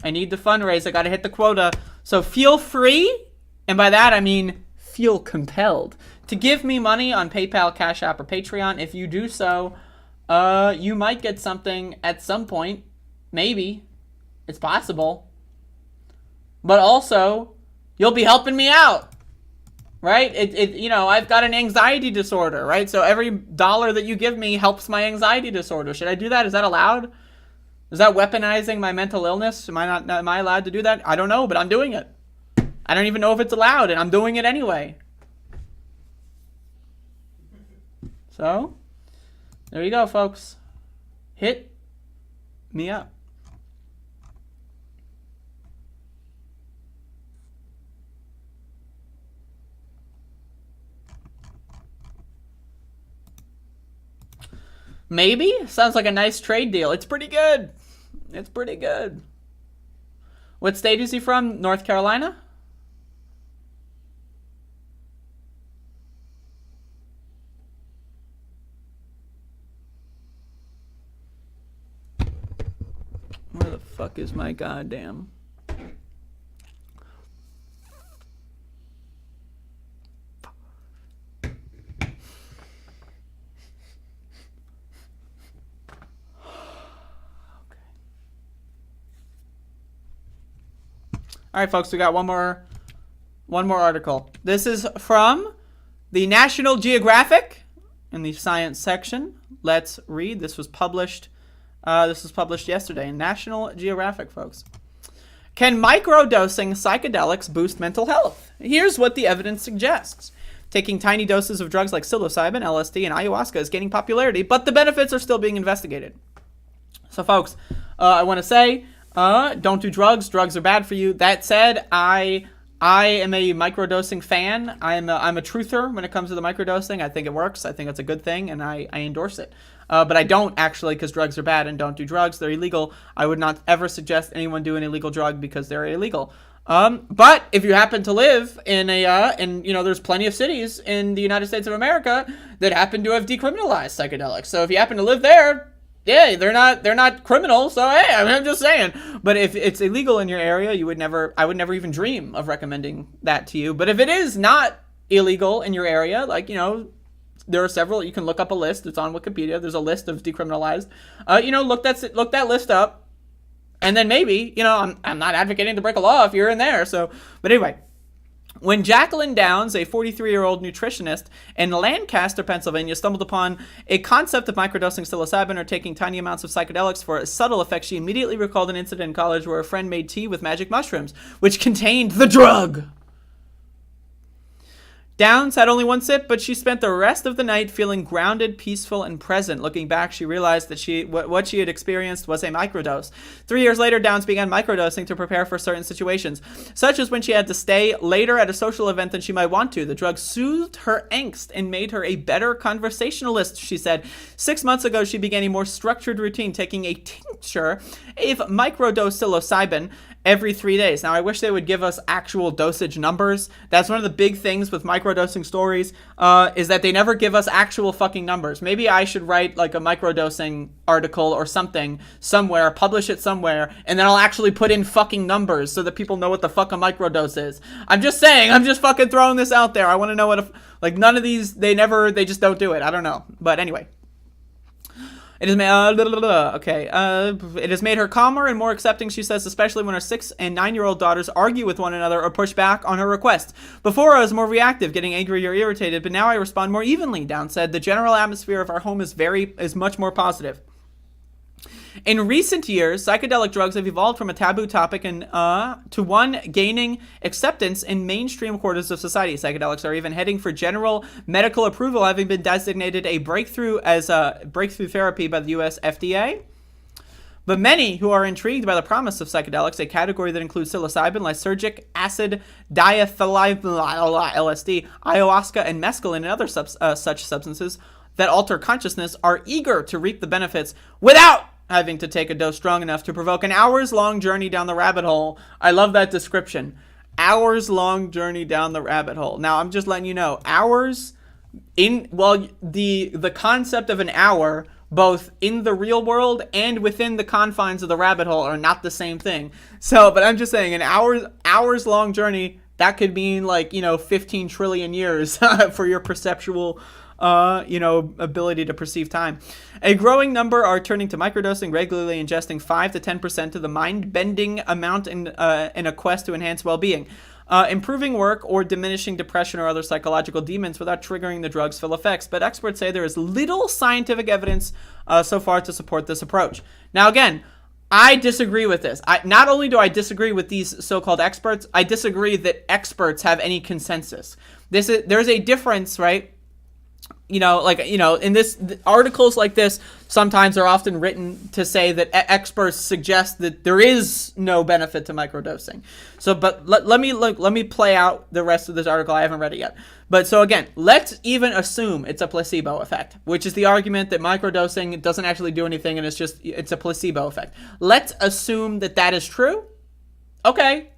I need to fundraise. I got to hit the quota. So feel free, and by that I mean feel compelled, to give me money on PayPal, Cash App, or Patreon. If you do so, you might get something at some point. Maybe. It's possible. But also, you'll be helping me out. Right? I've got an anxiety disorder, right? So every dollar that you give me helps my anxiety disorder. Should I do that? Is that allowed? Is that weaponizing my mental illness? Am I allowed to do that? I don't know, but I'm doing it. I don't even know if it's allowed, and I'm doing it anyway. So, there you go, folks. Hit me up. Maybe? Sounds like a nice trade deal. It's pretty good. It's pretty good. What state is he from? North Carolina? Where the fuck is my goddamn... All right, folks, we got one more article. This is from the National Geographic in the science section. Let's read. This was published yesterday in National Geographic, folks. Can microdosing psychedelics boost mental health? Here's what the evidence suggests. Taking tiny doses of drugs like psilocybin, LSD, and ayahuasca is gaining popularity, but the benefits are still being investigated. So, folks, I want to say... don't do drugs. Drugs are bad for you. That said, I am a microdosing fan. I'm a truther when it comes to the microdosing. I think it works. I think it's a good thing, and I endorse it. But I don't actually, because drugs are bad and don't do drugs. They're illegal. I would not ever suggest anyone do an illegal drug because they're illegal. But if you happen to live in there's plenty of cities in the United States of America that happen to have decriminalized psychedelics. So if you happen to live there, yeah, they're not criminals, so hey, I'm just saying. But if it's illegal in your area, I would never even dream of recommending that to you. But if it is not illegal in your area, like, there are several. You can look up a list. It's on Wikipedia. There's a list of decriminalized. Look that list up, and then maybe, I'm not advocating to break a law if you're in there. So, but anyway. When Jacqueline Downs, a 43-year-old nutritionist in Lancaster, Pennsylvania, stumbled upon a concept of microdosing psilocybin or taking tiny amounts of psychedelics for a subtle effect, she immediately recalled an incident in college where a friend made tea with magic mushrooms, which contained the drug. Downs had only one sip, but she spent the rest of the night feeling grounded, peaceful, and present. Looking back, she realized that what she had experienced was a microdose. 3 years later, Downs began microdosing to prepare for certain situations, such as when she had to stay later at a social event than she might want to. The drug soothed her angst and made her a better conversationalist, she said. 6 months ago, she began a more structured routine, taking a tincture of microdose psilocybin every 3 days. Now, I wish they would give us actual dosage numbers. That's one of the big things with microdosing stories, is that they never give us actual fucking numbers. Maybe I should write like a microdosing article or something somewhere, publish it somewhere, and then I'll actually put in fucking numbers so that people know what the fuck a microdose is. I'm just saying, I'm just fucking throwing this out there. I want to know none of these, they just don't do it. I don't know. But anyway. It has made her calmer and more accepting, she says, especially when her 6 and 9-year-old daughters argue with one another or push back on her requests. Before, I was more reactive, getting angry or irritated, but now I respond more evenly, Down said. The general atmosphere of our home is much more positive. In recent years, psychedelic drugs have evolved from a taboo topic to one gaining acceptance in mainstream quarters of society. Psychedelics are even heading for general medical approval, having been designated a breakthrough therapy by the U.S. FDA. But many who are intrigued by the promise of psychedelics, a category that includes psilocybin, lysergic acid, diethylene, LSD, ayahuasca, and mescaline, and other such substances that alter consciousness, are eager to reap the benefits without having to take a dose strong enough to provoke an hours-long journey down the rabbit hole. I love that description. Hours-long journey down the rabbit hole. Now, I'm just letting you know, the concept of an hour, both in the real world and within the confines of the rabbit hole, are not the same thing. So, but I'm just saying, an hours-long journey, that could mean 15 trillion years for your perceptual ability to perceive time. A growing number are turning to microdosing, regularly ingesting 5 to 10% of the mind-bending amount in a quest to enhance well-being, improving work, or diminishing depression or other psychological demons without triggering the drug's full effects. But experts say there is little scientific evidence so far to support this approach. Now, again, I disagree with this. Not only do I disagree with these so-called experts, I disagree that experts have any consensus. There's a difference, right? In this, articles like this sometimes are often written to say that experts suggest that there is no benefit to microdosing. So, but let me play out the rest of this article. I haven't read it yet. But so again, let's even assume it's a placebo effect, which is the argument that microdosing doesn't actually do anything and it's a placebo effect. Let's assume that is true. Okay.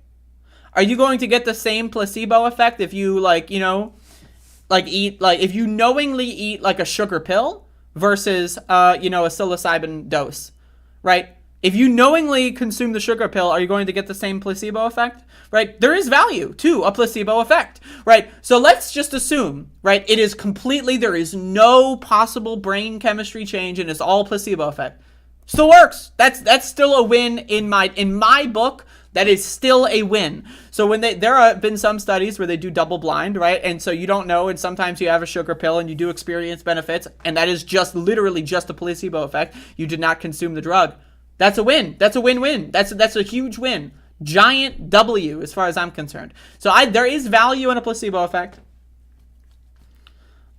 Are you going to get the same placebo effect if you if you knowingly eat a sugar pill versus, a psilocybin dose, right? If you knowingly consume the sugar pill, are you going to get the same placebo effect, right? There is value to a placebo effect, right? So let's just assume, right, there is no possible brain chemistry change and it's all placebo effect. Still works. That's still a win in my book. That is still a win. So when there have been some studies where they do double blind, right? And so you don't know, and sometimes you have a sugar pill and you do experience benefits, and that is literally just a placebo effect. You did not consume the drug. That's a win. That's a win-win. That's a huge win. Giant W as far as I'm concerned. So there is value in a placebo effect.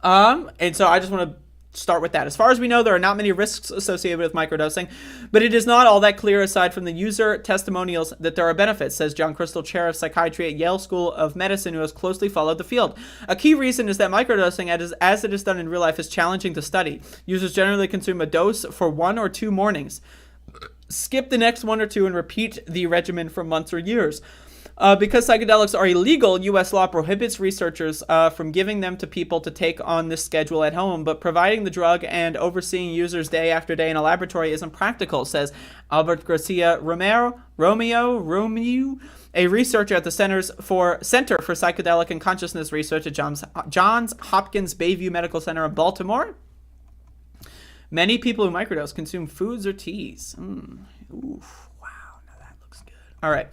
And so I just want to start with that. As far as we know, there are not many risks associated with microdosing, but it is not all that clear aside from the user testimonials that there are benefits, says John Crystal, chair of psychiatry at Yale School of Medicine, who has closely followed the field. A key reason is that microdosing, as it is done in real life, is challenging to study. Users generally consume a dose for 1 or 2 mornings, skip the next 1 or 2, and repeat the regimen for months or years. Because psychedelics are illegal, U.S. law prohibits researchers from giving them to people to take on this schedule at home, but providing the drug and overseeing users day after day in a laboratory isn't practical, says Albert Garcia Romeo, a researcher at the Center for Psychedelic and Consciousness Research at Johns Hopkins Bayview Medical Center in Baltimore. Many people who microdose consume foods or teas. Oof, wow, now that looks good. All right.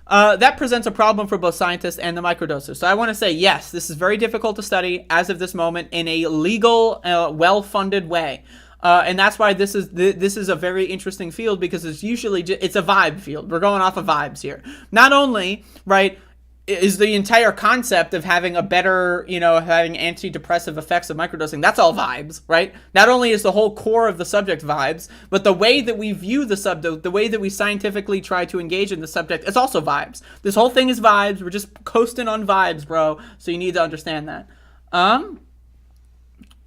That presents a problem for both scientists and the microdosers. So I want to say, yes, this is very difficult to study as of this moment in a legal, well-funded way. And that's why this is a very interesting field, because it's usually it's a vibe field. We're going off of vibes here. Not only, right, is the entire concept of having a better, having antidepressive effects of microdosing, that's all vibes, right? Not only is the whole core of the subject vibes, but the way that we view the subject, the way that we scientifically try to engage in the subject, it's also vibes. This whole thing is vibes. We're just coasting on vibes, bro. So you need to understand that.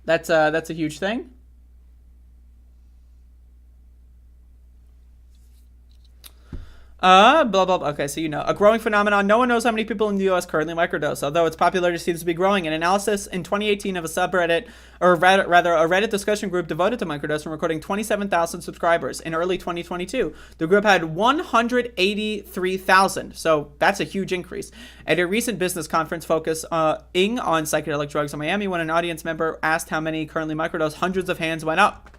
That's a huge thing. Blah, blah, blah. Okay, so a growing phenomenon. No one knows how many people in the U.S. currently microdose, although its popularity seems to be growing. An analysis in 2018 of a subreddit, or rather a Reddit discussion group devoted to microdosing, recording 27,000 subscribers in early 2022. The group had 183,000, so that's a huge increase. At a recent business conference focusing on psychedelic drugs in Miami, when an audience member asked how many currently microdose, hundreds of hands went up.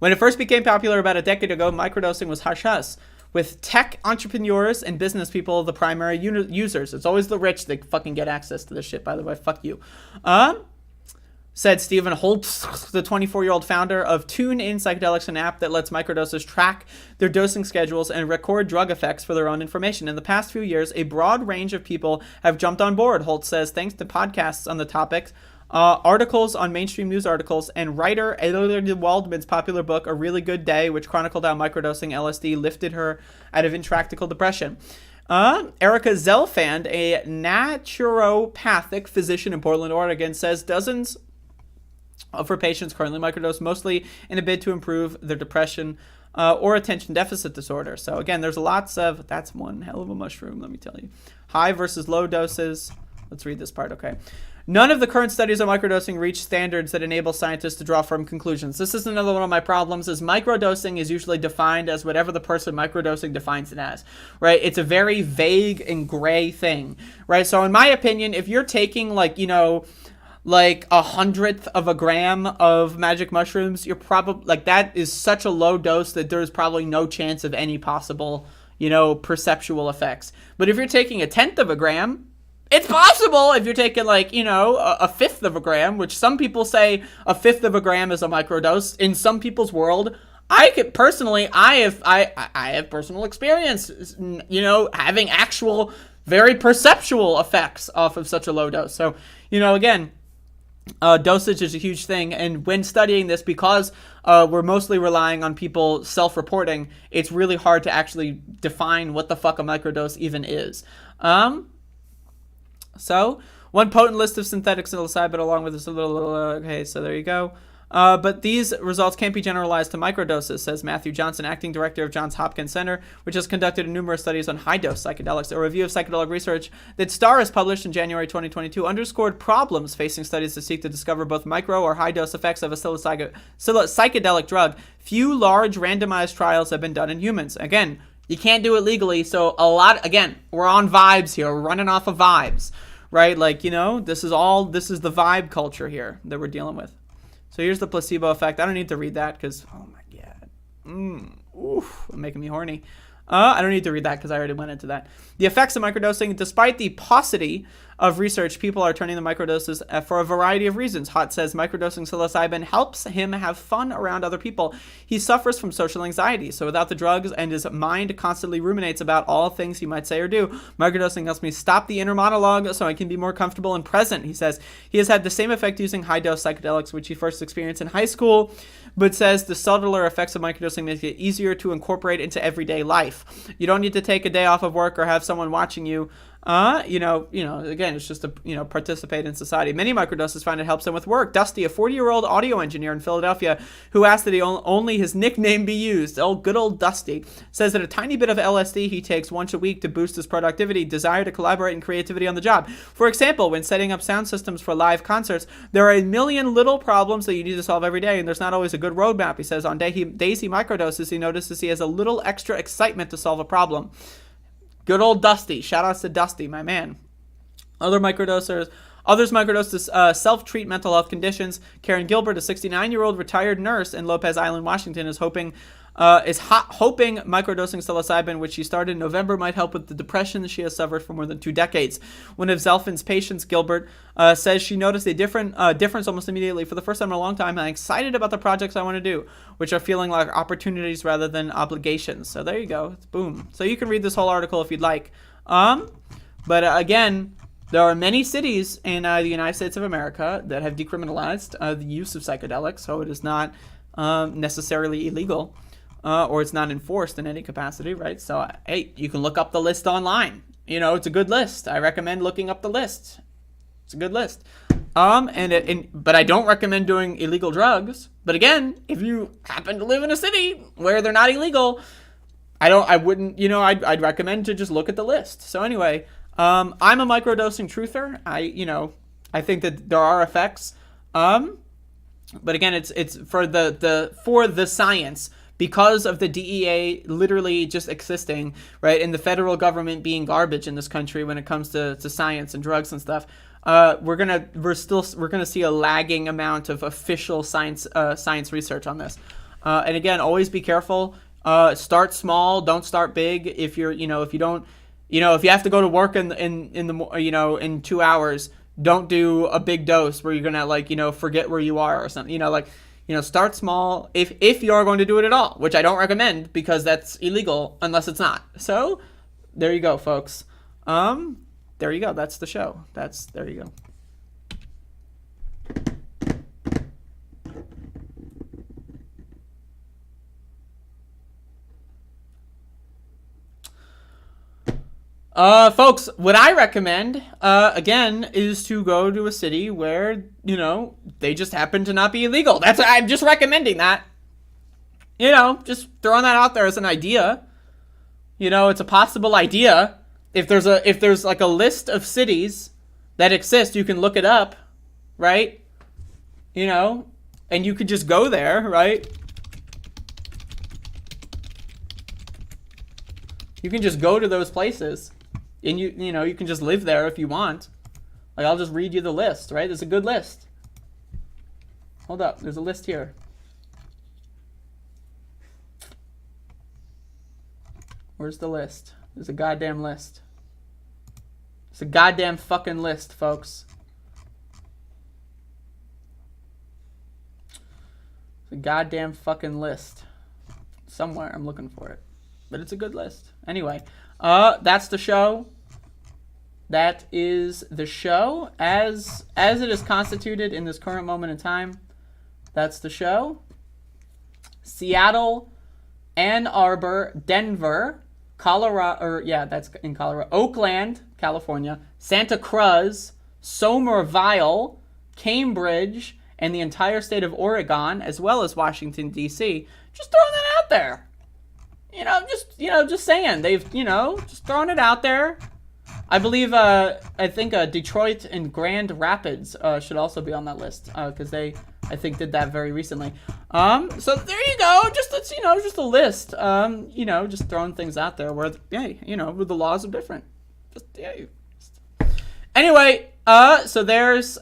When it first became popular about a decade ago, microdosing was hush-hush, with tech entrepreneurs and business people the primary users. It's always the rich that fucking get access to this shit, by the way. Fuck you. Said Stephen Holtz, the 24-year-old founder of Tune In Psychedelics, an app that lets microdosers track their dosing schedules and record drug effects for their own information. In the past few years, a broad range of people have jumped on board, Holtz says, thanks to podcasts on the topics, articles on mainstream news articles, and writer Elliot Waldman's popular book, A Really Good Day, which chronicled how microdosing LSD lifted her out of intractable depression. Erica Zelfand, a naturopathic physician in Portland, Oregon, says dozens of her patients currently microdose, mostly in a bid to improve their depression or attention deficit disorder. So again, there's lots of, that's one hell of a mushroom, let me tell you. High versus low doses. Let's read this part, okay. None of the current studies on microdosing reach standards that enable scientists to draw firm conclusions. This is another one of my problems, is microdosing is usually defined as whatever the person microdosing defines it as, right? It's a very vague and gray thing, right? So in my opinion, if you're taking like 1/100th of a gram of magic mushrooms, you're probably, like, that is such a low dose that there's probably no chance of any possible, perceptual effects. But if you're taking 1/10 of a gram, it's possible. If you're taking a 1/5 of a gram, which some people say 1/5 of a gram is a microdose in some people's world. I have personal experience, having actual very perceptual effects off of such a low dose. So, again, dosage is a huge thing. And when studying this, because we're mostly relying on people self-reporting, it's really hard to actually define what the fuck a microdose even is. So, one potent list of synthetic psilocybin along with this little okay, so there you go. But these results can't be generalized to microdoses, says Matthew Johnson, acting director of Johns Hopkins Center, which has conducted numerous studies on high-dose psychedelics. A review of psychedelic research that Starr has published in January 2022 underscored problems facing studies that seek to discover both micro or high-dose effects of a psychedelic drug. Few large randomized trials have been done in humans. Again, you can't do it legally, so we're on vibes here. We're running off of vibes, right? This is the vibe culture here that we're dealing with. So here's the placebo effect. I don't need to read that because, oh my God. Making me horny. I don't need to read that because I already went into that. The effects of microdosing, despite the paucity of research, people are turning to microdoses for a variety of reasons. Hott says microdosing psilocybin helps him have fun around other people. He suffers from social anxiety, so without the drugs and his mind constantly ruminates about all things he might say or do. Microdosing helps me stop the inner monologue so I can be more comfortable and present, he says. He has had the same effect using high-dose psychedelics, which he first experienced in high school, but says the subtler effects of microdosing make it easier to incorporate into everyday life. You don't need to take a day off of work or have someone watching you Again, it's just to, participate in society. Many microdoses find it helps them with work. Dusty, a 40-year-old audio engineer in Philadelphia who asked that only his nickname be used, good old Dusty, says that a tiny bit of LSD he takes once a week to boost his productivity, desire to collaborate, and creativity on the job. For example, when setting up sound systems for live concerts, there are a million little problems that you need to solve every day, and there's not always a good roadmap. He says on days he microdoses, he notices he has a little extra excitement to solve a problem. Good old Dusty. Shout-outs to Dusty, my man. Others microdose to self-treat mental health conditions. Karen Gilbert, a 69-year-old retired nurse in Lopez Island, Washington, is hoping microdosing psilocybin, which she started in November, might help with the depression that she has suffered for more than 2 decades. One of Zelfin's patients, Gilbert, says she noticed a difference almost immediately. For the first time in a long time, I'm excited about the projects I want to do, which are feeling like opportunities rather than obligations. So there you go. Boom. So you can read this whole article if you'd like. Again, there are many cities in the United States of America that have decriminalized the use of psychedelics, so it is not necessarily illegal. Or it's not enforced in any capacity, right? So, hey, you can look up the list online. It's a good list. I recommend looking up the list. It's a good list. But I don't recommend doing illegal drugs. But again, if you happen to live in a city where they're not illegal, I'd recommend to just look at the list. So anyway, I'm a microdosing truther. I think that there are effects. But again, it's for the science. Because of the DEA literally just existing, right, and the federal government being garbage in this country when it comes to science and drugs and stuff, we're gonna see a lagging amount of official science research on this. And again, always be careful. Start small, don't start big. If you're, if you have to go to work in 2 hours, don't do a big dose where you're gonna forget where you are or something. Start small if you are going to do it at all, which I don't recommend because that's illegal unless it's not. So there you go, folks. There you go. That's the show. There you go. Folks, what I recommend, again, is to go to a city where, they just happen to not be illegal. I'm just recommending that. Just throwing that out there as an idea. It's a possible idea. If there's like a list of cities that exist, you can look it up, right? And you could just go there, right? You can just go to those places. And you can just live there if you want. I'll just read you the list, right? There's a good list. Hold up, there's a list here. Where's the list? There's a goddamn list. It's a goddamn fucking list, folks. It's a goddamn fucking list. Somewhere, I'm looking for it. But it's a good list. Anyway, that's the show. That is the show as it is constituted in this current moment in time. That's the show. Seattle, Ann Arbor, Denver, Colorado, that's in Colorado, Oakland, California, Santa Cruz, Somerville, Cambridge, and the entire state of Oregon, as well as Washington, D.C. Just throwing that out there. Just saying. They've, just throwing it out there. I believe, I think Detroit and Grand Rapids should also be on that list because they, I think, did that very recently. So there you go. Just a list. Just throwing things out there where, where the laws are different. Anyway, so there's,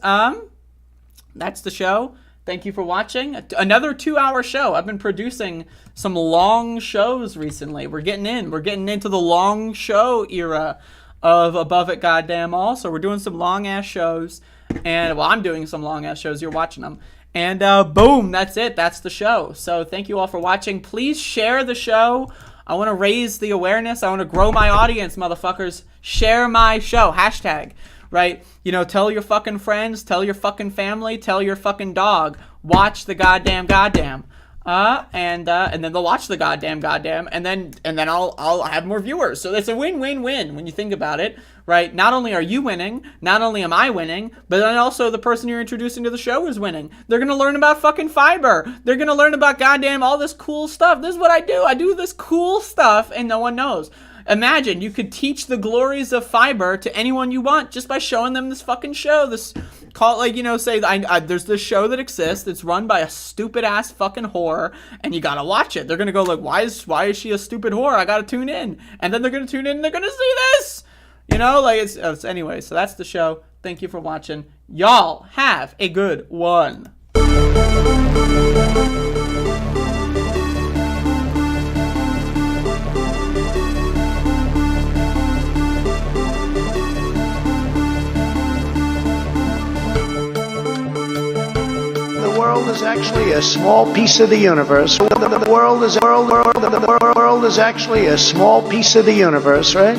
that's the show. Thank you for watching. Another 2-hour show. I've been producing some long shows recently. We're getting into the long show era of Above It Goddamn All. So we're doing some long ass shows. And I'm doing some long ass shows. You're watching them. And boom, that's it. That's the show. So thank you all for watching. Please share the show. I want to raise the awareness. I want to grow my audience, motherfuckers. Share my show. Hashtag. Right? Tell your fucking friends, tell your fucking family, tell your fucking dog. Watch the goddamn. and then they'll watch the goddamn, and then I'll have more viewers. So it's a win-win-win when you think about it, right? Not only are you winning, not only am I winning, but then also the person you're introducing to the show is winning. They're gonna learn about fucking fiber. They're gonna learn about goddamn all this cool stuff. This is what I do. I do this cool stuff, and no one knows. Imagine you could teach the glories of fiber to anyone you want just by showing them this fucking show. This, call it like, you know, say there's this show that exists. It's run by a stupid ass fucking whore, and you gotta watch it. They're gonna go like, why is she a stupid whore? I gotta tune in, and then they're gonna tune in and they're gonna see this. You know, like it's anyway. So that's the show. Thank you for watching. Y'all have a good one. The world is actually a small piece of the universe. The world is actually a small piece of the universe, right?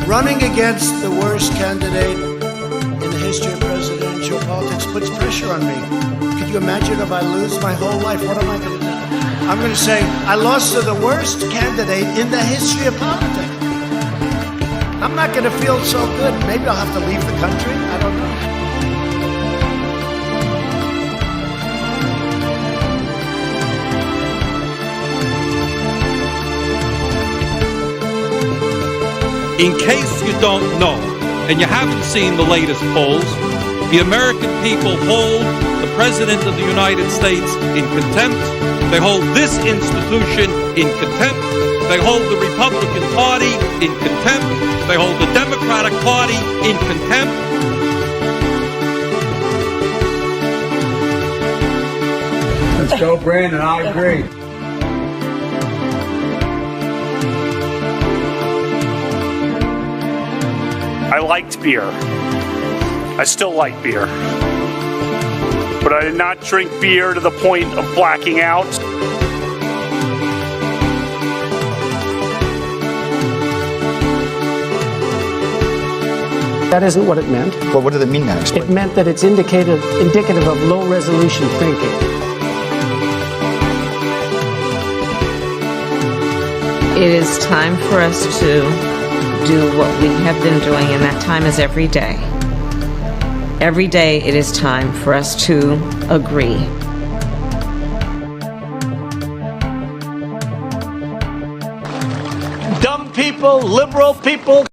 Running against the worst candidate in the history of presidential politics puts pressure on me. Could you imagine if I lose my whole life? What am I going to do? I'm going to say, I lost to the worst candidate in the history of politics. I'm not going to feel so good. Maybe I'll have to leave the country. I don't know. In case you don't know, and you haven't seen the latest polls, the American people hold the President of the United States in contempt. They hold this institution in contempt. They hold the Republican Party in contempt. They hold the Democratic Party in contempt. Let's go, Brandon. I agree. I liked beer. I still like beer. But I did not drink beer to the point of blacking out. That isn't what it meant. Well, what did it mean then? Explain. It meant that it's indicative of low-resolution thinking. It is time for us to do what we have been doing, and that time is every day. Every day it is time for us to agree. Dumb people, liberal people,